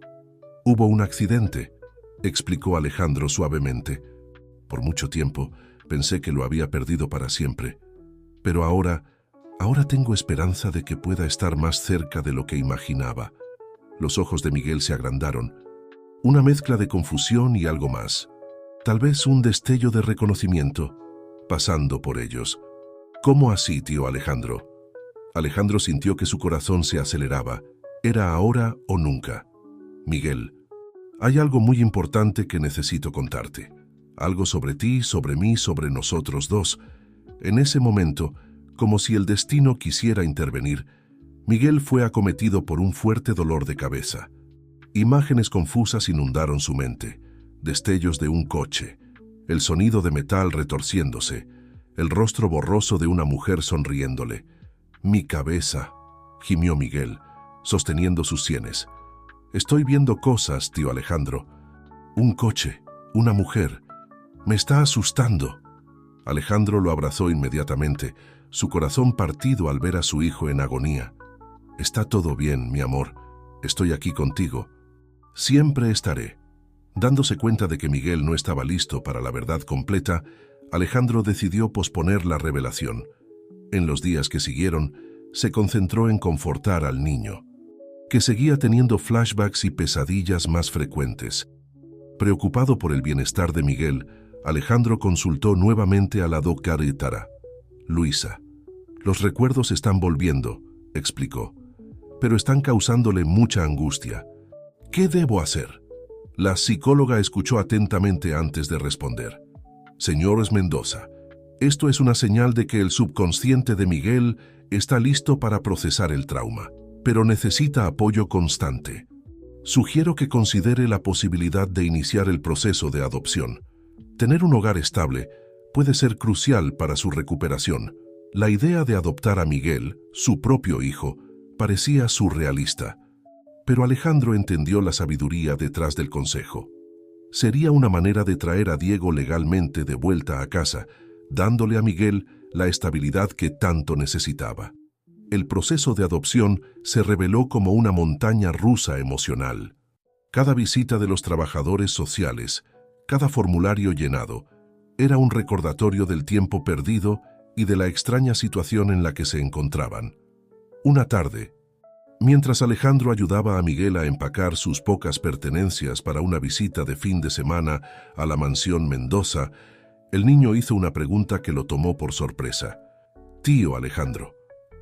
«Hubo un accidente», explicó Alejandro suavemente. «Por mucho tiempo pensé que lo había perdido para siempre. Pero ahora tengo esperanza de que pueda estar más cerca de lo que imaginaba». Los ojos de Miguel se agrandaron. Una mezcla de confusión y algo más. Tal vez un destello de reconocimiento, pasando por ellos. «¿Cómo así, tío Alejandro?» Alejandro sintió que su corazón se aceleraba. Era ahora o nunca. «Miguel, hay algo muy importante que necesito contarte. Algo sobre ti, sobre mí, sobre nosotros dos». En ese momento, como si el destino quisiera intervenir, Miguel fue acometido por un fuerte dolor de cabeza. Imágenes confusas inundaron su mente. Destellos de un coche, el sonido de metal retorciéndose, el rostro borroso de una mujer sonriéndole. «Mi cabeza», gimió Miguel, sosteniendo sus sienes. «Estoy viendo cosas, tío Alejandro. Un coche, una mujer. Me está asustando». Alejandro lo abrazó inmediatamente, su corazón partido al ver a su hijo en agonía. «Está todo bien, mi amor. Estoy aquí contigo. Siempre estaré». Dándose cuenta de que Miguel no estaba listo para la verdad completa, Alejandro decidió posponer la revelación. En los días que siguieron, se concentró en confortar al niño, que seguía teniendo flashbacks y pesadillas más frecuentes. Preocupado por el bienestar de Miguel, Alejandro consultó nuevamente a la doctora. «Luisa, los recuerdos están volviendo», explicó, «pero están causándole mucha angustia. ¿Qué debo hacer?». La psicóloga escuchó atentamente antes de responder. «Señor Mendoza, esto es una señal de que el subconsciente de Miguel está listo para procesar el trauma, pero necesita apoyo constante. Sugiero que considere la posibilidad de iniciar el proceso de adopción. Tener un hogar estable puede ser crucial para su recuperación». La idea de adoptar a Miguel, su propio hijo, parecía surrealista, pero Alejandro entendió la sabiduría detrás del consejo. Sería una manera de traer a Diego legalmente de vuelta a casa, dándole a Miguel la estabilidad que tanto necesitaba. El proceso de adopción se reveló como una montaña rusa emocional. Cada visita de los trabajadores sociales, cada formulario llenado, era un recordatorio del tiempo perdido y de la extraña situación en la que se encontraban. Una tarde, mientras Alejandro ayudaba a Miguel a empacar sus pocas pertenencias para una visita de fin de semana a la mansión Mendoza, el niño hizo una pregunta que lo tomó por sorpresa. «Tío Alejandro»,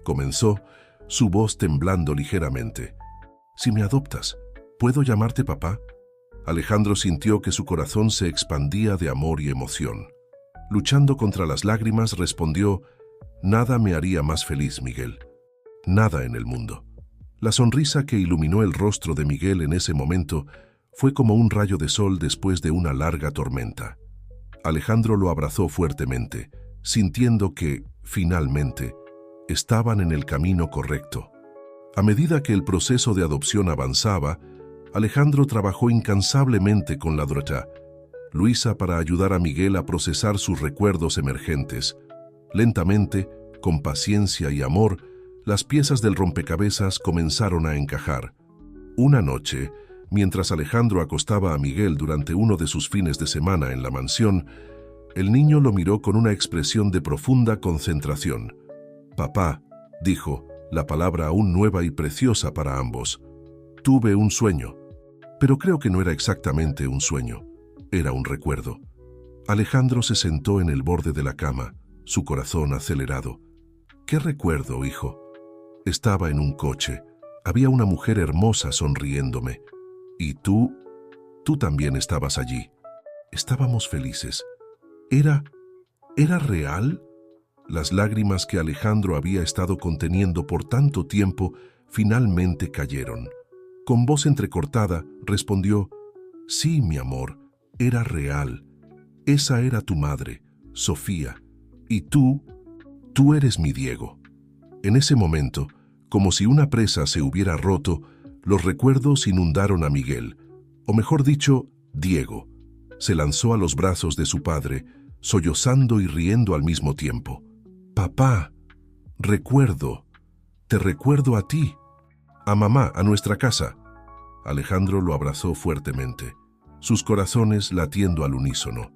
comenzó, su voz temblando ligeramente, «si me adoptas, ¿puedo llamarte papá?». Alejandro sintió que su corazón se expandía de amor y emoción. Luchando contra las lágrimas, respondió: «Nada me haría más feliz, Miguel. Nada en el mundo». La sonrisa que iluminó el rostro de Miguel en ese momento Fue como un rayo de sol después de una larga tormenta. Alejandro lo abrazó fuertemente, sintiendo que, finalmente, estaban en el camino correcto. A medida que el proceso de adopción avanzaba, Alejandro trabajó incansablemente con la Drota, Luisa, para ayudar a Miguel a procesar sus recuerdos emergentes. Lentamente, con paciencia y amor, las piezas del rompecabezas comenzaron a encajar. Una noche, mientras Alejandro acostaba a Miguel durante uno de sus fines de semana en la mansión, el niño lo miró con una expresión de profunda concentración. «Papá», dijo, la palabra aún nueva y preciosa para ambos. «Tuve un sueño, pero creo que no era exactamente un sueño, era un recuerdo». Alejandro se sentó en el borde de la cama, su corazón acelerado. «¿Qué recuerdo, hijo?» «Estaba en un coche. Había una mujer hermosa sonriéndome. Y tú también estabas allí. Estábamos felices. ¿Era real?» Las lágrimas que Alejandro había estado conteniendo por tanto tiempo finalmente cayeron. Con voz entrecortada respondió: «Sí, mi amor, era real. Esa era tu madre, Sofía. Y tú eres mi Diego». En ese momento, como si una presa se hubiera roto, los recuerdos inundaron a Miguel, o mejor dicho, Diego. Se lanzó a los brazos de su padre, sollozando y riendo al mismo tiempo. «Papá, te recuerdo a ti, a mamá, a nuestra casa». Alejandro lo abrazó fuertemente, sus corazones latiendo al unísono.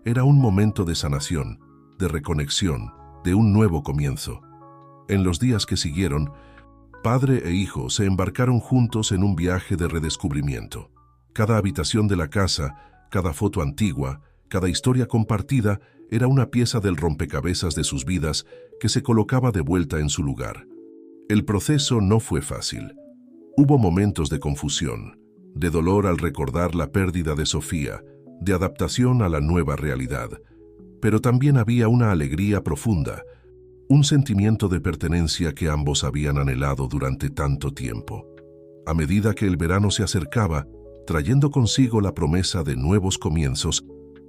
Era un momento de sanación, de reconexión, de un nuevo comienzo. En los días que siguieron, padre e hijo se embarcaron juntos en un viaje de redescubrimiento. Cada habitación de la casa, cada foto antigua, cada historia compartida era una pieza del rompecabezas de sus vidas que se colocaba de vuelta en su lugar. El proceso no fue fácil. Hubo momentos de confusión, de dolor al recordar la pérdida de Sofía, de adaptación a la nueva realidad. Pero también había una alegría profunda, un sentimiento de pertenencia que ambos habían anhelado durante tanto tiempo. A medida que el verano se acercaba, trayendo consigo la promesa de nuevos comienzos,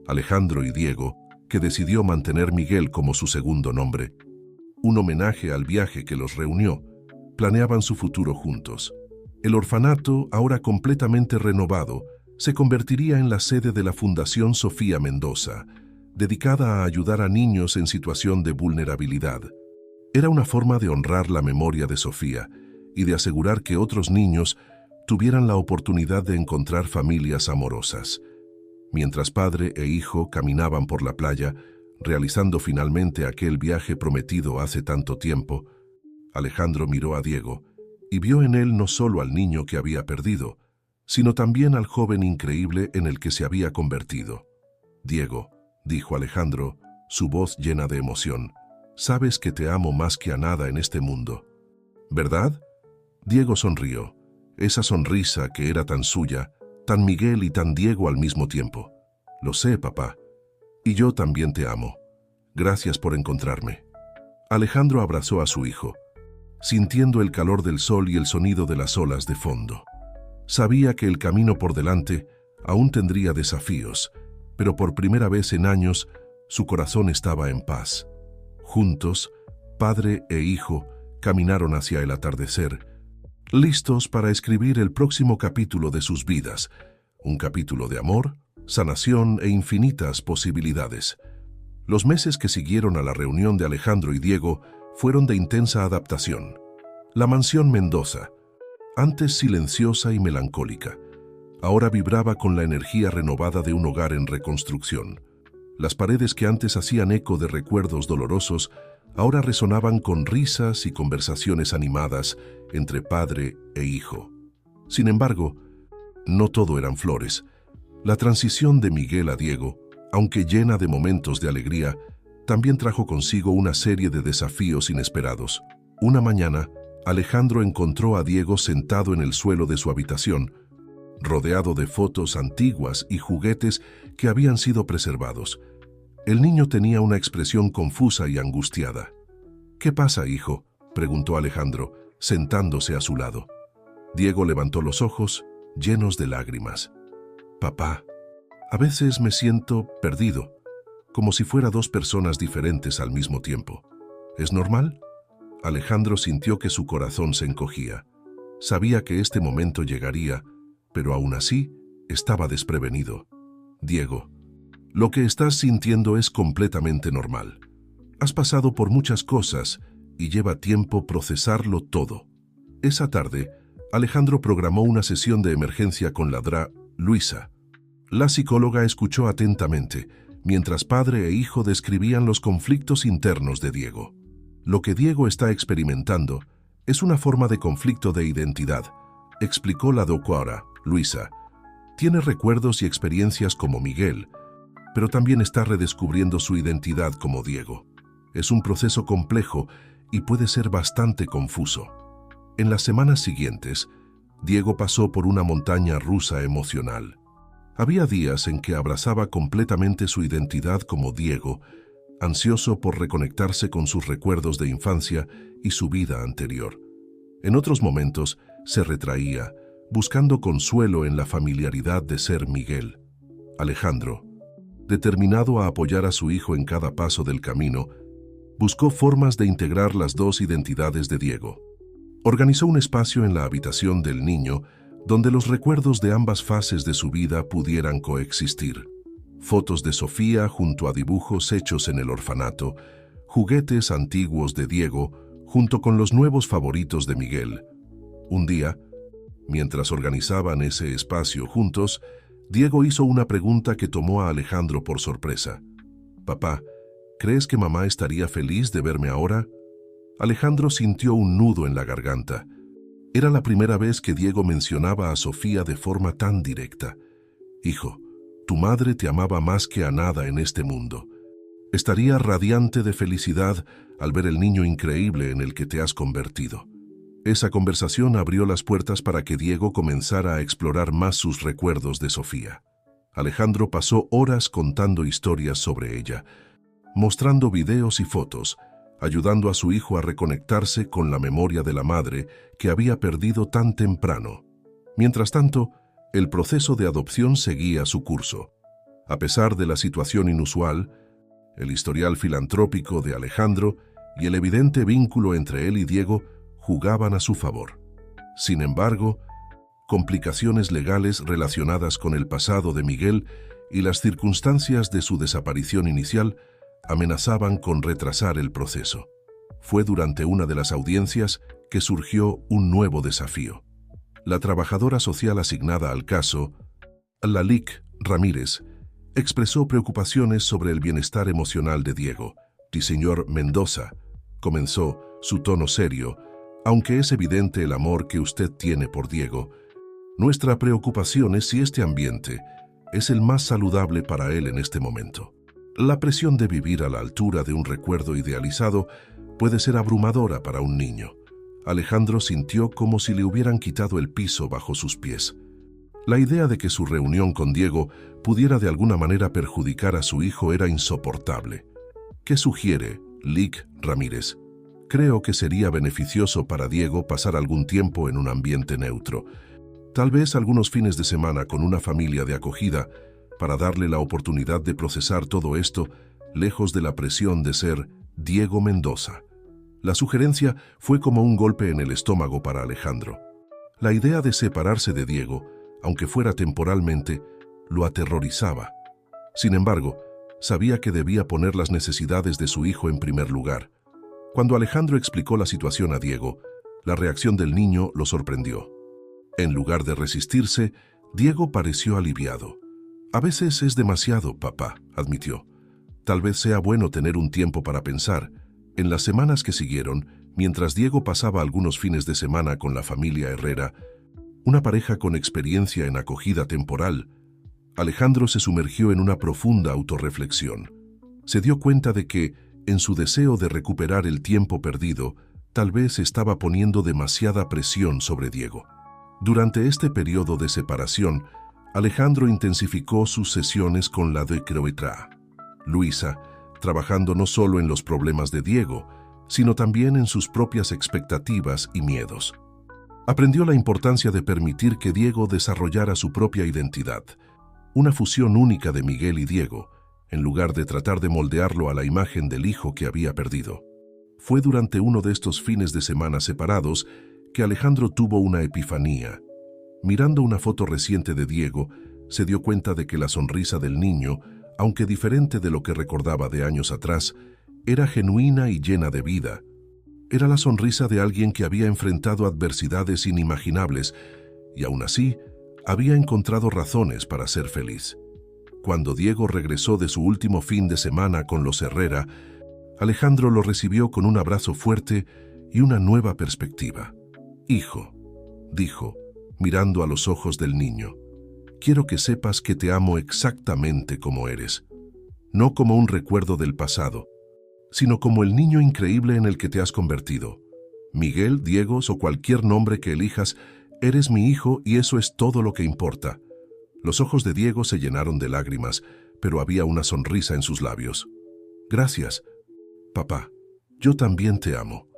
Alejandro y Diego, que decidió mantener Miguel como su segundo nombre, un homenaje al viaje que los reunió, planeaban su futuro juntos. El orfanato, ahora completamente renovado, se convertiría en la sede de la Fundación Sofía Mendoza, dedicada a ayudar a niños en situación de vulnerabilidad. Era una forma de honrar la memoria de Sofía y de asegurar que otros niños tuvieran la oportunidad de encontrar familias amorosas. Mientras padre e hijo caminaban por la playa, realizando finalmente aquel viaje prometido hace tanto tiempo, Alejandro miró a Diego y vio en él no solo al niño que había perdido, sino también al joven increíble en el que se había convertido. «Diego», dijo Alejandro, su voz llena de emoción, «sabes que te amo más que a nada en este mundo, ¿verdad?» Diego sonrió, esa sonrisa que era tan suya, tan Miguel y tan Diego al mismo tiempo. «Lo sé, papá. Y yo también te amo. Gracias por encontrarme». Alejandro abrazó a su hijo, sintiendo el calor del sol y el sonido de las olas de fondo. Sabía que el camino por delante aún tendría desafíos, pero por primera vez en años su corazón estaba en paz. Juntos, padre e hijo caminaron hacia el atardecer, listos para escribir el próximo capítulo de sus vidas, un capítulo de amor, sanación e infinitas posibilidades. Los meses que siguieron a la reunión de Alejandro y Diego fueron de intensa adaptación. La mansión Mendoza, antes silenciosa y melancólica, ahora vibraba con la energía renovada de un hogar en reconstrucción. Las paredes que antes hacían eco de recuerdos dolorosos ahora resonaban con risas y conversaciones animadas entre padre e hijo. Sin embargo, no todo eran flores. La transición de Miguel a Diego, aunque llena de momentos de alegría, también trajo consigo una serie de desafíos inesperados. Una mañana, Alejandro encontró a Diego sentado en el suelo de su habitación, rodeado de fotos antiguas y juguetes que habían sido preservados. El niño tenía una expresión confusa y angustiada. «¿Qué pasa, hijo?», preguntó Alejandro, sentándose a su lado. Diego levantó los ojos, llenos de lágrimas. Papá, a veces me siento perdido, como si fuera dos personas diferentes al mismo tiempo. ¿Es normal? Alejandro sintió que su corazón se encogía. Sabía que este momento llegaría, pero aún así estaba desprevenido. Diego, lo que estás sintiendo es completamente normal. Has pasado por muchas cosas y lleva tiempo procesarlo todo. Esa tarde, Alejandro programó una sesión de emergencia con la Dra. Luisa. La psicóloga escuchó atentamente, mientras padre e hijo describían los conflictos internos de Diego. Lo que Diego está experimentando es una forma de conflicto de identidad, explicó la doctora Luisa. Tiene recuerdos y experiencias como Miguel, pero también está redescubriendo su identidad como Diego. Es un proceso complejo y puede ser bastante confuso. En las semanas siguientes, Diego pasó por una montaña rusa emocional. Había días en que abrazaba completamente su identidad como Diego, ansioso por reconectarse con sus recuerdos de infancia y su vida anterior. En otros momentos, se retraía, buscando consuelo en la familiaridad de ser Miguel. Alejandro, determinado a apoyar a su hijo en cada paso del camino, buscó formas de integrar las dos identidades de Diego. Organizó un espacio en la habitación del niño donde los recuerdos de ambas fases de su vida pudieran coexistir. Fotos de Sofía junto a dibujos hechos en el orfanato, juguetes antiguos de Diego junto con los nuevos favoritos de Miguel. Un día, mientras organizaban ese espacio juntos, Diego hizo una pregunta que tomó a Alejandro por sorpresa. «Papá, ¿crees que mamá estaría feliz de verme ahora?» Alejandro sintió un nudo en la garganta. Era la primera vez que Diego mencionaba a Sofía de forma tan directa. «Hijo, tu madre te amaba más que a nada en este mundo. Estaría radiante de felicidad al ver el niño increíble en el que te has convertido». Esa conversación abrió las puertas para que Diego comenzara a explorar más sus recuerdos de Sofía. Alejandro pasó horas contando historias sobre ella, mostrando videos y fotos, ayudando a su hijo a reconectarse con la memoria de la madre que había perdido tan temprano. Mientras tanto, el proceso de adopción seguía su curso. A pesar de la situación inusual, el historial filantrópico de Alejandro y el evidente vínculo entre él y Diego jugaban a su favor. Sin embargo, complicaciones legales relacionadas con el pasado de Miguel y las circunstancias de su desaparición inicial amenazaban con retrasar el proceso. Fue durante una de las audiencias que surgió un nuevo desafío. La trabajadora social asignada al caso, Lalic Ramírez, expresó preocupaciones sobre el bienestar emocional de Diego. «Señor Mendoza», comenzó, su tono serio, «aunque es evidente el amor que usted tiene por Diego, nuestra preocupación es si este ambiente es el más saludable para él en este momento. La presión de vivir a la altura de un recuerdo idealizado puede ser abrumadora para un niño». Alejandro sintió como si le hubieran quitado el piso bajo sus pies. La idea de que su reunión con Diego pudiera de alguna manera perjudicar a su hijo era insoportable. «¿Qué sugiere, Lic Ramírez?» «Creo que sería beneficioso para Diego pasar algún tiempo en un ambiente neutro. Tal vez algunos fines de semana con una familia de acogida para darle la oportunidad de procesar todo esto lejos de la presión de ser Diego Mendoza». La sugerencia fue como un golpe en el estómago para Alejandro. La idea de separarse de Diego, aunque fuera temporalmente, lo aterrorizaba. Sin embargo, sabía que debía poner las necesidades de su hijo en primer lugar. Cuando Alejandro explicó la situación a Diego, la reacción del niño lo sorprendió. En lugar de resistirse, Diego pareció aliviado. «A veces es demasiado, papá», admitió. «Tal vez sea bueno tener un tiempo para pensar». En las semanas que siguieron, mientras Diego pasaba algunos fines de semana con la familia Herrera, una pareja con experiencia en acogida temporal, Alejandro se sumergió en una profunda autorreflexión. Se dio cuenta de que, en su deseo de recuperar el tiempo perdido, tal vez estaba poniendo demasiada presión sobre Diego. Durante este periodo de separación, Alejandro intensificó sus sesiones con la Dra. Luisa, trabajando no solo en los problemas de Diego, sino también en sus propias expectativas y miedos. Aprendió la importancia de permitir que Diego desarrollara su propia identidad, una fusión única de Miguel y Diego, en lugar de tratar de moldearlo a la imagen del hijo que había perdido. Fue durante uno de estos fines de semana separados que Alejandro tuvo una epifanía. Mirando una foto reciente de Diego, se dio cuenta de que la sonrisa del niño, aunque diferente de lo que recordaba de años atrás, era genuina y llena de vida. Era la sonrisa de alguien que había enfrentado adversidades inimaginables y aún así había encontrado razones para ser feliz. Cuando Diego regresó de su último fin de semana con los Herrera, Alejandro lo recibió con un abrazo fuerte y una nueva perspectiva. «Hijo», dijo, mirando a los ojos del niño, «quiero que sepas que te amo exactamente como eres, no como un recuerdo del pasado, sino como el niño increíble en el que te has convertido. Miguel, Diego o cualquier nombre que elijas, eres mi hijo y eso es todo lo que importa». Los ojos de Diego se llenaron de lágrimas, pero había una sonrisa en sus labios. «Gracias, papá. Yo también te amo».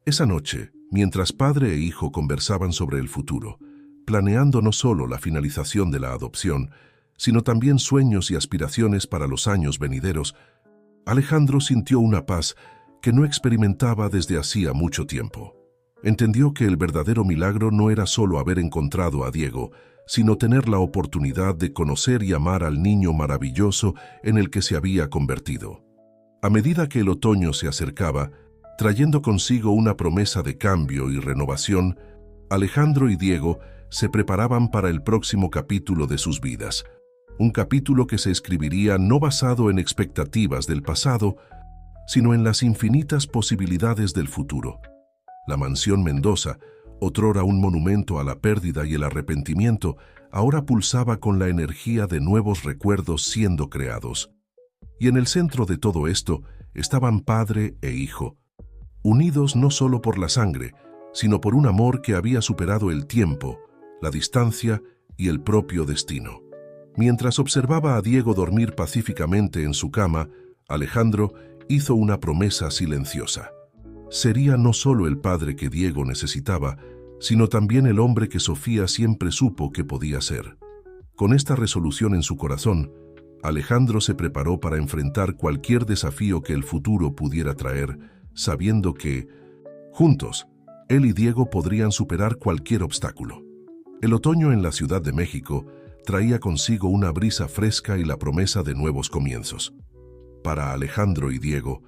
Esa noche, mientras padre e hijo conversaban sobre el futuro, planeando no solo la finalización de la adopción, sino también sueños y aspiraciones para los años venideros, Alejandro sintió una paz que no experimentaba desde hacía mucho tiempo. Entendió que el verdadero milagro no era solo haber encontrado a Diego, sino tener la oportunidad de conocer y amar al niño maravilloso en el que se había convertido. A medida que el otoño se acercaba, trayendo consigo una promesa de cambio y renovación, Alejandro y Diego se preparaban para el próximo capítulo de sus vidas. Un capítulo que se escribiría no basado en expectativas del pasado, sino en las infinitas posibilidades del futuro. La mansión Mendoza, otrora un monumento a la pérdida y el arrepentimiento, ahora pulsaba con la energía de nuevos recuerdos siendo creados. Y en el centro de todo esto estaban padre e hijo, unidos no solo por la sangre, sino por un amor que había superado el tiempo, la distancia y el propio destino. Mientras observaba a Diego dormir pacíficamente en su cama, Alejandro hizo una promesa silenciosa. Sería no solo el padre que Diego necesitaba, sino también el hombre que Sofía siempre supo que podía ser. Con esta resolución en su corazón, Alejandro se preparó para enfrentar cualquier desafío que el futuro pudiera traer, sabiendo que, juntos, él y Diego podrían superar cualquier obstáculo. El otoño en la Ciudad de México traía consigo una brisa fresca y la promesa de nuevos comienzos. Para Alejandro y Diego,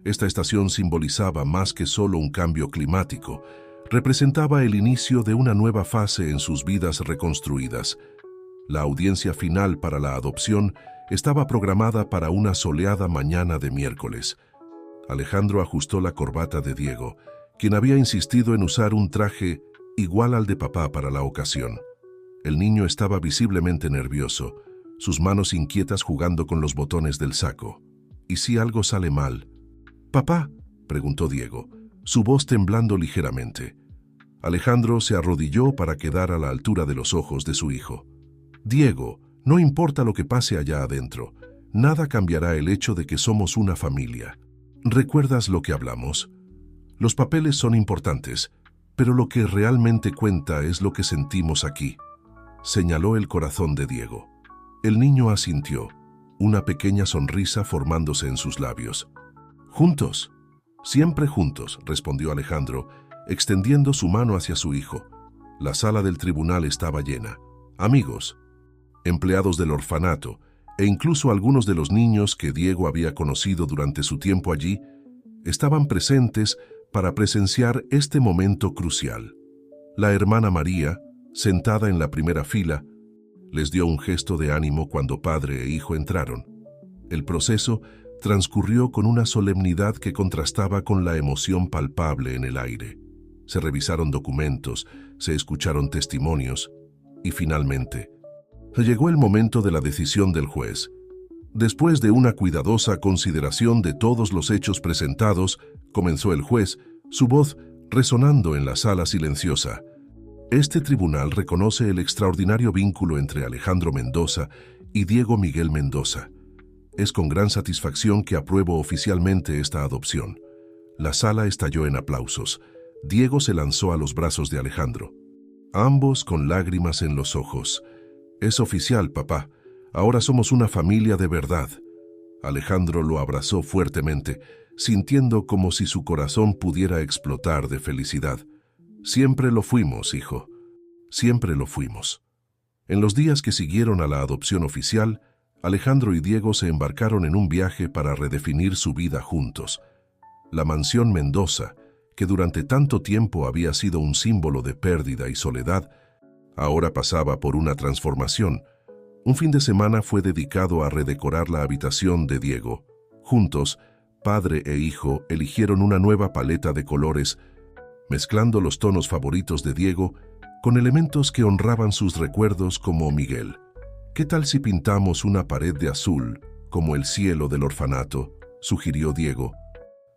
esta estación simbolizaba más que solo un cambio climático, representaba el inicio de una nueva fase en sus vidas reconstruidas. La audiencia final para la adopción estaba programada para una soleada mañana de miércoles. Alejandro ajustó la corbata de Diego, quien había insistido en usar un traje igual al de papá para la ocasión. El niño estaba visiblemente nervioso, sus manos inquietas jugando con los botones del saco. ¿Y si algo sale mal? «¿Papá?», preguntó Diego, su voz temblando ligeramente. Alejandro se arrodilló para quedar a la altura de los ojos de su hijo. «Diego, no importa lo que pase allá adentro, nada cambiará el hecho de que somos una familia. ¿Recuerdas lo que hablamos? Los papeles son importantes, pero lo que realmente cuenta es lo que sentimos aquí», señaló el corazón de Diego. El niño asintió, una pequeña sonrisa formándose en sus labios. «Juntos, siempre juntos», respondió Alejandro, extendiendo su mano hacia su hijo. La sala del tribunal estaba llena. Amigos, empleados del orfanato e incluso algunos de los niños que Diego había conocido durante su tiempo allí, estaban presentes para presenciar este momento crucial. La hermana María, sentada en la primera fila, les dio un gesto de ánimo cuando padre e hijo entraron. El proceso transcurrió con una solemnidad que contrastaba con la emoción palpable en el aire. Se revisaron documentos, se escucharon testimonios y finalmente llegó el momento de la decisión del juez. Después de una cuidadosa consideración de todos los hechos presentados, comenzó el juez, su voz resonando en la sala silenciosa. Este tribunal reconoce el extraordinario vínculo entre Alejandro Mendoza y Diego Miguel Mendoza. Es con gran satisfacción que apruebo oficialmente esta adopción. La sala estalló en aplausos. Diego se lanzó a los brazos de Alejandro, ambos con lágrimas en los ojos. «Es oficial, papá. Ahora somos una familia de verdad. Alejandro lo abrazó fuertemente, sintiendo como si su corazón pudiera explotar de felicidad. Siempre lo fuimos, hijo. Siempre lo fuimos. En los días que siguieron a la adopción oficial, Alejandro y Diego se embarcaron en un viaje para redefinir su vida juntos. La mansión Mendoza, que durante tanto tiempo había sido un símbolo de pérdida y soledad, ahora pasaba por una transformación. Un fin de semana fue dedicado a redecorar la habitación de Diego. Juntos, padre e hijo eligieron una nueva paleta de colores, mezclando los tonos favoritos de Diego con elementos que honraban sus recuerdos como Miguel. ¿Qué tal si pintamos una pared de azul, como el cielo del orfanato?, sugirió Diego,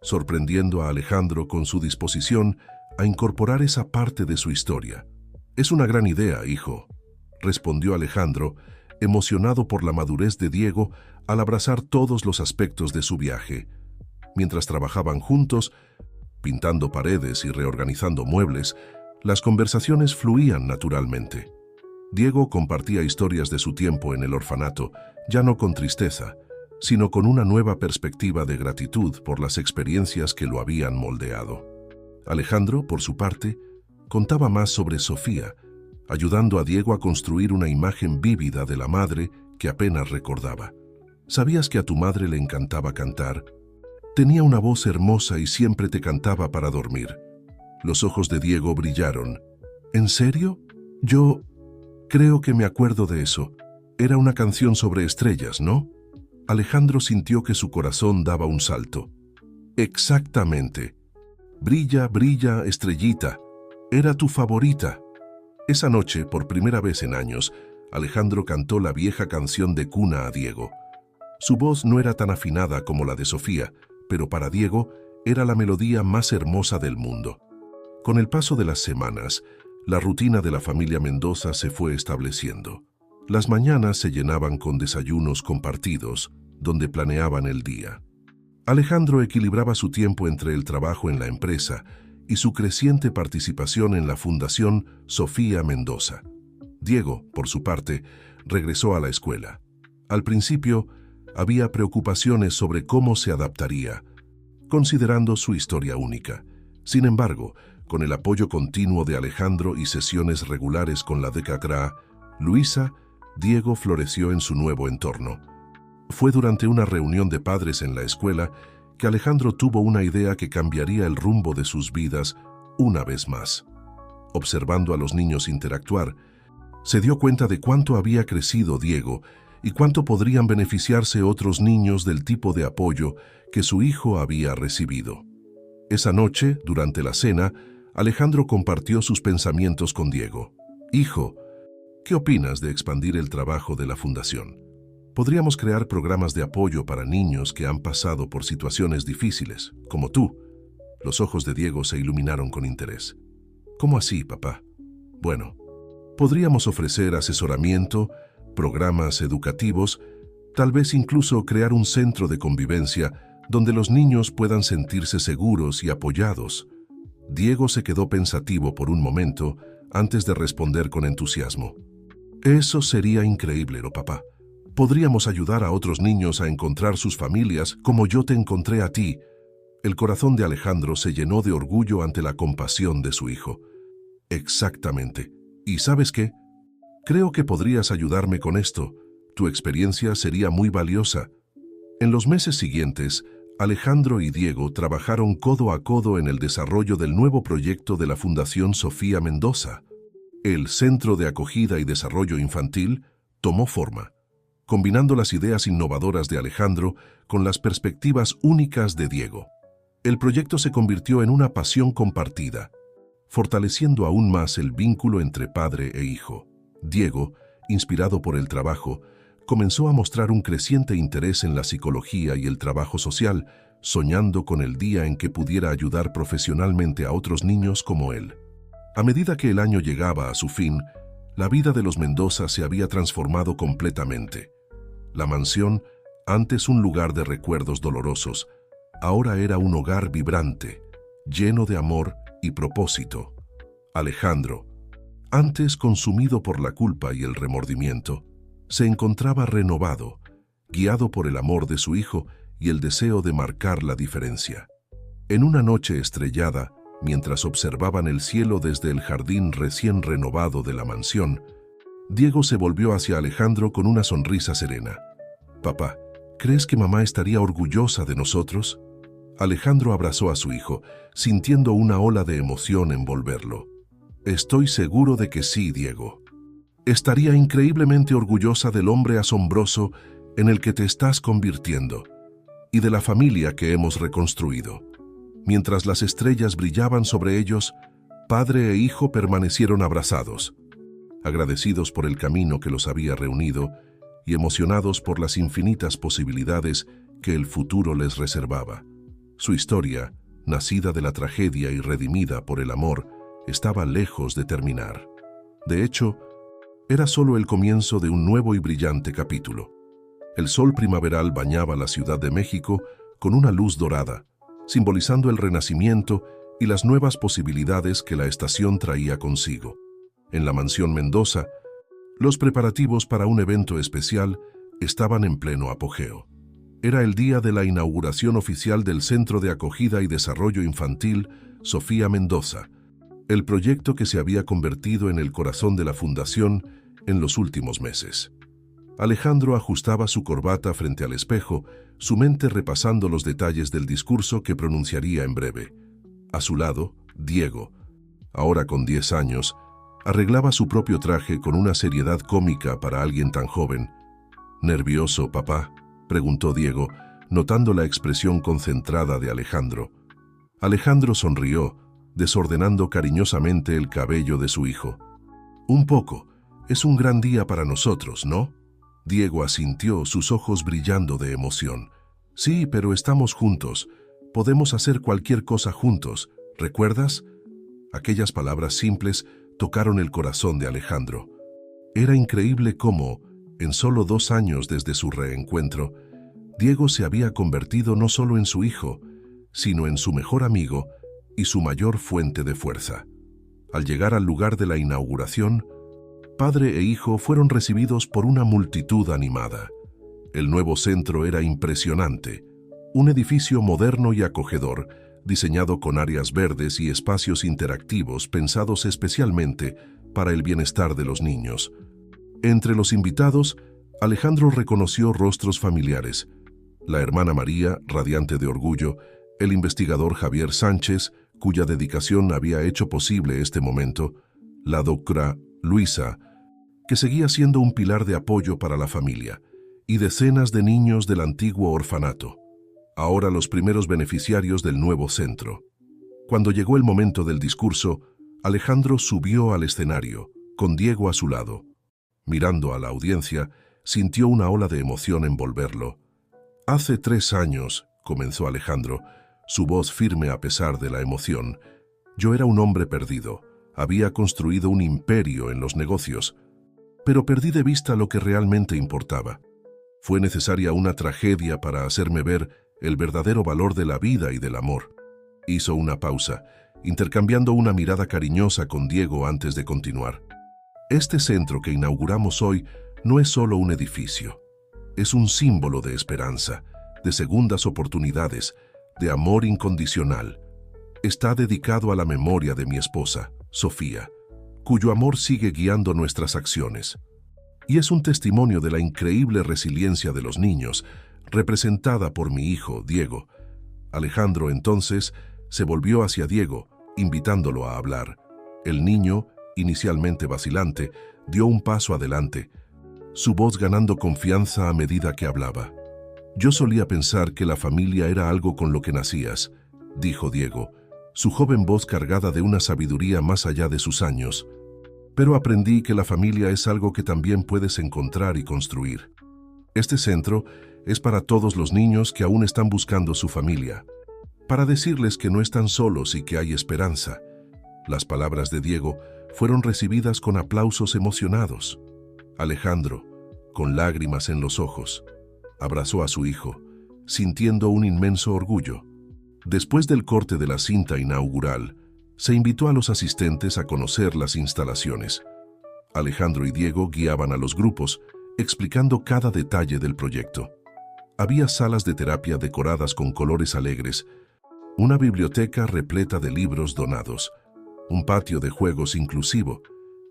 sorprendiendo a Alejandro con su disposición a incorporar esa parte de su historia. Es una gran idea, hijo, respondió Alejandro, emocionado por la madurez de Diego al abrazar todos los aspectos de su viaje. Mientras trabajaban juntos, pintando paredes y reorganizando muebles, las conversaciones fluían naturalmente. Diego compartía historias de su tiempo en el orfanato, ya no con tristeza, sino con una nueva perspectiva de gratitud por las experiencias que lo habían moldeado. Alejandro, por su parte, contaba más sobre Sofía, ayudando a Diego a construir una imagen vívida de la madre que apenas recordaba. ¿Sabías que a tu madre le encantaba cantar? Tenía una voz hermosa y siempre te cantaba para dormir. Los ojos de Diego brillaron. ¿En serio? Yo creo que me acuerdo de eso. Era una canción sobre estrellas, ¿no? Alejandro sintió que su corazón daba un salto. Exactamente. Brilla, brilla, estrellita. Era tu favorita. Esa noche, por primera vez en años, Alejandro cantó la vieja canción de cuna a Diego. Su voz no era tan afinada como la de Sofía, pero para Diego era la melodía más hermosa del mundo. Con el paso de las semanas, la rutina de la familia Mendoza se fue estableciendo. Las mañanas se llenaban con desayunos compartidos, donde planeaban el día. Alejandro equilibraba su tiempo entre el trabajo en la empresa y su creciente participación en la Fundación Sofía Mendoza. Diego, por su parte, regresó a la escuela. Al principio, había preocupaciones sobre cómo se adaptaría, considerando su historia única. Sin embargo, con el apoyo continuo de Alejandro y sesiones regulares con la DECACRA, Luisa, Diego floreció en su nuevo entorno. Fue durante una reunión de padres en la escuela que Alejandro tuvo una idea que cambiaría el rumbo de sus vidas una vez más. Observando a los niños interactuar, se dio cuenta de cuánto había crecido Diego y cuánto podrían beneficiarse otros niños del tipo de apoyo que su hijo había recibido. Esa noche, durante la cena, Alejandro compartió sus pensamientos con Diego. Hijo, ¿qué opinas de expandir el trabajo de la fundación? Podríamos crear programas de apoyo para niños que han pasado por situaciones difíciles, como tú. Los ojos de Diego se iluminaron con interés. ¿Cómo así, papá? Bueno, podríamos ofrecer asesoramiento, programas educativos, tal vez incluso crear un centro de convivencia donde los niños puedan sentirse seguros y apoyados. Diego se quedó pensativo por un momento antes de responder con entusiasmo. Eso sería increíble, papá. Podríamos ayudar a otros niños a encontrar sus familias como yo te encontré a ti. El corazón de Alejandro se llenó de orgullo ante la compasión de su hijo. Exactamente. ¿Y sabes qué? Creo que podrías ayudarme con esto. Tu experiencia sería muy valiosa. En los meses siguientes, Alejandro y Diego trabajaron codo a codo en el desarrollo del nuevo proyecto de la Fundación Sofía Mendoza. El Centro de Acogida y Desarrollo Infantil tomó forma, combinando las ideas innovadoras de Alejandro con las perspectivas únicas de Diego. El proyecto se convirtió en una pasión compartida, fortaleciendo aún más el vínculo entre padre e hijo. Diego, inspirado por el trabajo, comenzó a mostrar un creciente interés en la psicología y el trabajo social, soñando con el día en que pudiera ayudar profesionalmente a otros niños como él. A medida que el año llegaba a su fin, la vida de los Mendoza se había transformado completamente. La mansión, antes un lugar de recuerdos dolorosos, ahora era un hogar vibrante, lleno de amor y propósito. Alejandro, antes consumido por la culpa y el remordimiento, Se encontraba renovado, guiado por el amor de su hijo y el deseo de marcar la diferencia. En una noche estrellada, mientras observaban el cielo desde el jardín recién renovado de la mansión, Diego se volvió hacia Alejandro con una sonrisa serena. «Papá, ¿crees que mamá estaría orgullosa de nosotros?». Alejandro abrazó a su hijo, sintiendo una ola de emoción envolverlo. «Estoy seguro de que sí, Diego. Estaría increíblemente orgullosa del hombre asombroso en el que te estás convirtiendo y de la familia que hemos reconstruido». Mientras las estrellas brillaban sobre ellos, padre e hijo permanecieron abrazados, agradecidos por el camino que los había reunido y emocionados por las infinitas posibilidades que el futuro les reservaba. Su historia, nacida de la tragedia y redimida por el amor, estaba lejos de terminar. De hecho, era solo el comienzo de un nuevo y brillante capítulo. El sol primaveral bañaba la Ciudad de México con una luz dorada, simbolizando el renacimiento y las nuevas posibilidades que la estación traía consigo. En la mansión Mendoza, los preparativos para un evento especial estaban en pleno apogeo. Era el día de la inauguración oficial del Centro de Acogida y Desarrollo Infantil Sofía Mendoza, el proyecto que se había convertido en el corazón de la fundación en los últimos meses. Alejandro ajustaba su corbata frente al espejo, su mente repasando los detalles del discurso que pronunciaría en breve. A su lado, Diego, ahora con 10 años, arreglaba su propio traje con una seriedad cómica para alguien tan joven. «¿Nervioso, papá?», preguntó Diego, notando la expresión concentrada de Alejandro. Alejandro sonrió, desordenando cariñosamente el cabello de su hijo. «Un poco. Es un gran día para nosotros, ¿no?». Diego asintió, sus ojos brillando de emoción. «Sí, pero estamos juntos. Podemos hacer cualquier cosa juntos. ¿Recuerdas?». Aquellas palabras simples tocaron el corazón de Alejandro. Era increíble cómo, en solo 2 años desde su reencuentro, Diego se había convertido no solo en su hijo, sino en su mejor amigo y su mayor fuente de fuerza. Al llegar al lugar de la inauguración, padre e hijo fueron recibidos por una multitud animada. El nuevo centro era impresionante, un edificio moderno y acogedor, diseñado con áreas verdes y espacios interactivos pensados especialmente para el bienestar de los niños. Entre los invitados, Alejandro reconoció rostros familiares: la hermana María, radiante de orgullo, el investigador Javier Sánchez, cuya dedicación había hecho posible este momento, la doctora Luisa, que seguía siendo un pilar de apoyo para la familia, y decenas de niños del antiguo orfanato, ahora los primeros beneficiarios del nuevo centro. Cuando llegó el momento del discurso, Alejandro subió al escenario, con Diego a su lado. Mirando a la audiencia, sintió una ola de emoción envolverlo. «Hace 3 años», comenzó Alejandro, su voz firme a pesar de la emoción, «yo era un hombre perdido. Había construido un imperio en los negocios, pero perdí de vista lo que realmente importaba. Fue necesaria una tragedia para hacerme ver el verdadero valor de la vida y del amor». Hizo una pausa, intercambiando una mirada cariñosa con Diego antes de continuar. «Este centro que inauguramos hoy no es solo un edificio. Es un símbolo de esperanza, de segundas oportunidades, de amor incondicional. Está dedicado a la memoria de mi esposa, Sofía, cuyo amor sigue guiando nuestras acciones. Y es un testimonio de la increíble resiliencia de los niños, representada por mi hijo, Diego». Alejandro entonces se volvió hacia Diego, invitándolo a hablar. El niño, inicialmente vacilante, dio un paso adelante, su voz ganando confianza a medida que hablaba. «Yo solía pensar que la familia era algo con lo que nacías», dijo Diego, su joven voz cargada de una sabiduría más allá de sus años. «Pero aprendí que la familia es algo que también puedes encontrar y construir. Este centro es para todos los niños que aún están buscando su familia, para decirles que no están solos y que hay esperanza». Las palabras de Diego fueron recibidas con aplausos emocionados. Alejandro, con lágrimas en los ojos, abrazó a su hijo, sintiendo un inmenso orgullo. Después del corte de la cinta inaugural, se invitó a los asistentes a conocer las instalaciones. Alejandro y Diego guiaban a los grupos, explicando cada detalle del proyecto. Había salas de terapia decoradas con colores alegres, una biblioteca repleta de libros donados, un patio de juegos inclusivo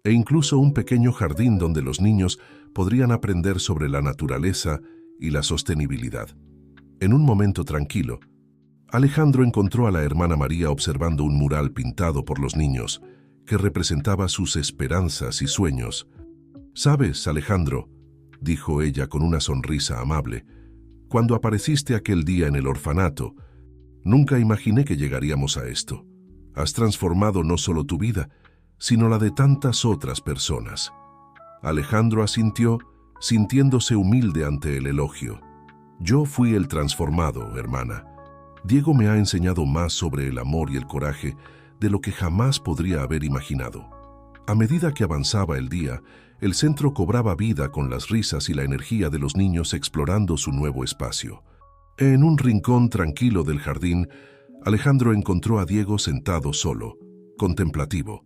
e incluso un pequeño jardín donde los niños podrían aprender sobre la naturaleza y la sostenibilidad. En un momento tranquilo, Alejandro encontró a la hermana María observando un mural pintado por los niños que representaba sus esperanzas y sueños. «¿Sabes, Alejandro?», dijo ella con una sonrisa amable, «cuando apareciste aquel día en el orfanato, nunca imaginé que llegaríamos a esto. Has transformado no solo tu vida, sino la de tantas otras personas». Alejandro asintió, sintiéndose humilde ante el elogio. «Yo fui el transformado, hermana. Diego me ha enseñado más sobre el amor y el coraje de lo que jamás podría haber imaginado». A medida que avanzaba el día, el centro cobraba vida con las risas y la energía de los niños explorando su nuevo espacio. En un rincón tranquilo del jardín, Alejandro encontró a Diego sentado solo, contemplativo.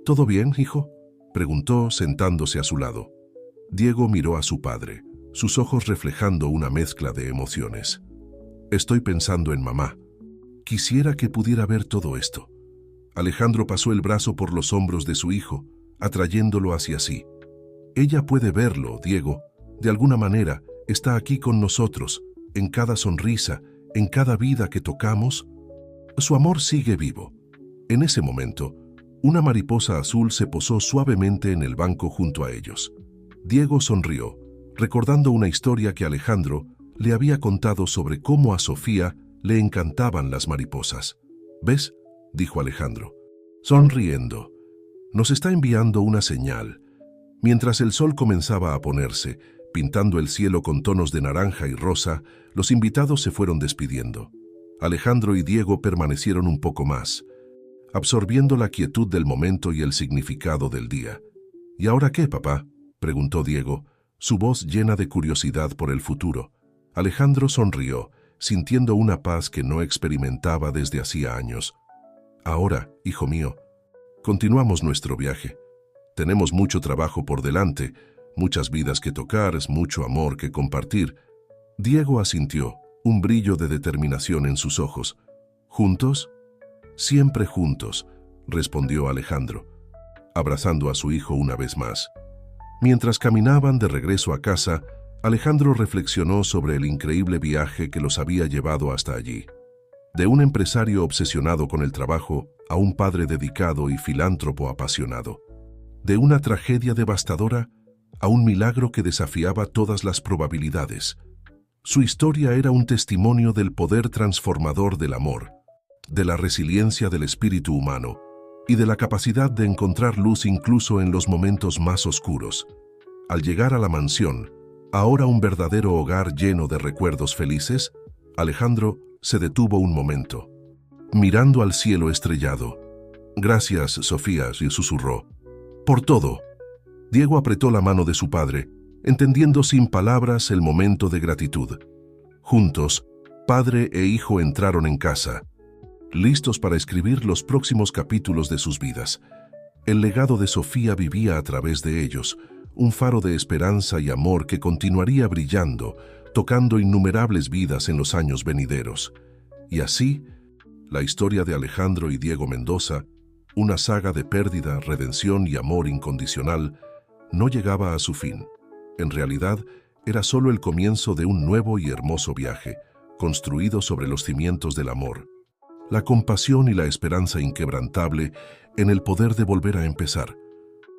«¿Todo bien, hijo?», preguntó, sentándose a su lado. Diego miró a su padre, sus ojos reflejando una mezcla de emociones. «Estoy pensando en mamá. Quisiera que pudiera ver todo esto». Alejandro pasó el brazo por los hombros de su hijo, atrayéndolo hacia sí. «Ella puede verlo, Diego. De alguna manera, está aquí con nosotros, en cada sonrisa, en cada vida que tocamos. Su amor sigue vivo». En ese momento, una mariposa azul se posó suavemente en el banco junto a ellos. Diego sonrió, recordando una historia que Alejandro le había contado sobre cómo a Sofía le encantaban las mariposas. «¿Ves?», dijo Alejandro, sonriendo. «Nos está enviando una señal». Mientras el sol comenzaba a ponerse, pintando el cielo con tonos de naranja y rosa, los invitados se fueron despidiendo. Alejandro y Diego permanecieron un poco más, absorbiendo la quietud del momento y el significado del día. «¿Y ahora qué, papá?», preguntó Diego, su voz llena de curiosidad por el futuro. Alejandro sonrió, sintiendo una paz que no experimentaba desde hacía años. «Ahora, hijo mío, continuamos nuestro viaje. Tenemos mucho trabajo por delante, muchas vidas que tocar, mucho amor que compartir». Diego asintió, un brillo de determinación en sus ojos. «¿Juntos?». «Siempre juntos», respondió Alejandro, abrazando a su hijo una vez más. Mientras caminaban de regreso a casa, Alejandro reflexionó sobre el increíble viaje que los había llevado hasta allí. De un empresario obsesionado con el trabajo a un padre dedicado y filántropo apasionado. De una tragedia devastadora a un milagro que desafiaba todas las probabilidades. Su historia era un testimonio del poder transformador del amor, de la resiliencia del espíritu humano y de la capacidad de encontrar luz incluso en los momentos más oscuros. Al llegar a la mansión, ahora un verdadero hogar lleno de recuerdos felices, Alejandro se detuvo un momento, mirando al cielo estrellado. «Gracias, Sofía», y susurró, «por todo». Diego apretó la mano de su padre, entendiendo sin palabras el momento de gratitud. Juntos, padre e hijo entraron en casa, listos para escribir los próximos capítulos de sus vidas. El legado de Sofía vivía a través de ellos, un faro de esperanza y amor que continuaría brillando, tocando innumerables vidas en los años venideros. Y así, la historia de Alejandro y Diego Mendoza, una saga de pérdida, redención y amor incondicional, no llegaba a su fin. En realidad, era solo el comienzo de un nuevo y hermoso viaje, construido sobre los cimientos del amor, la compasión y la esperanza inquebrantable en el poder de volver a empezar.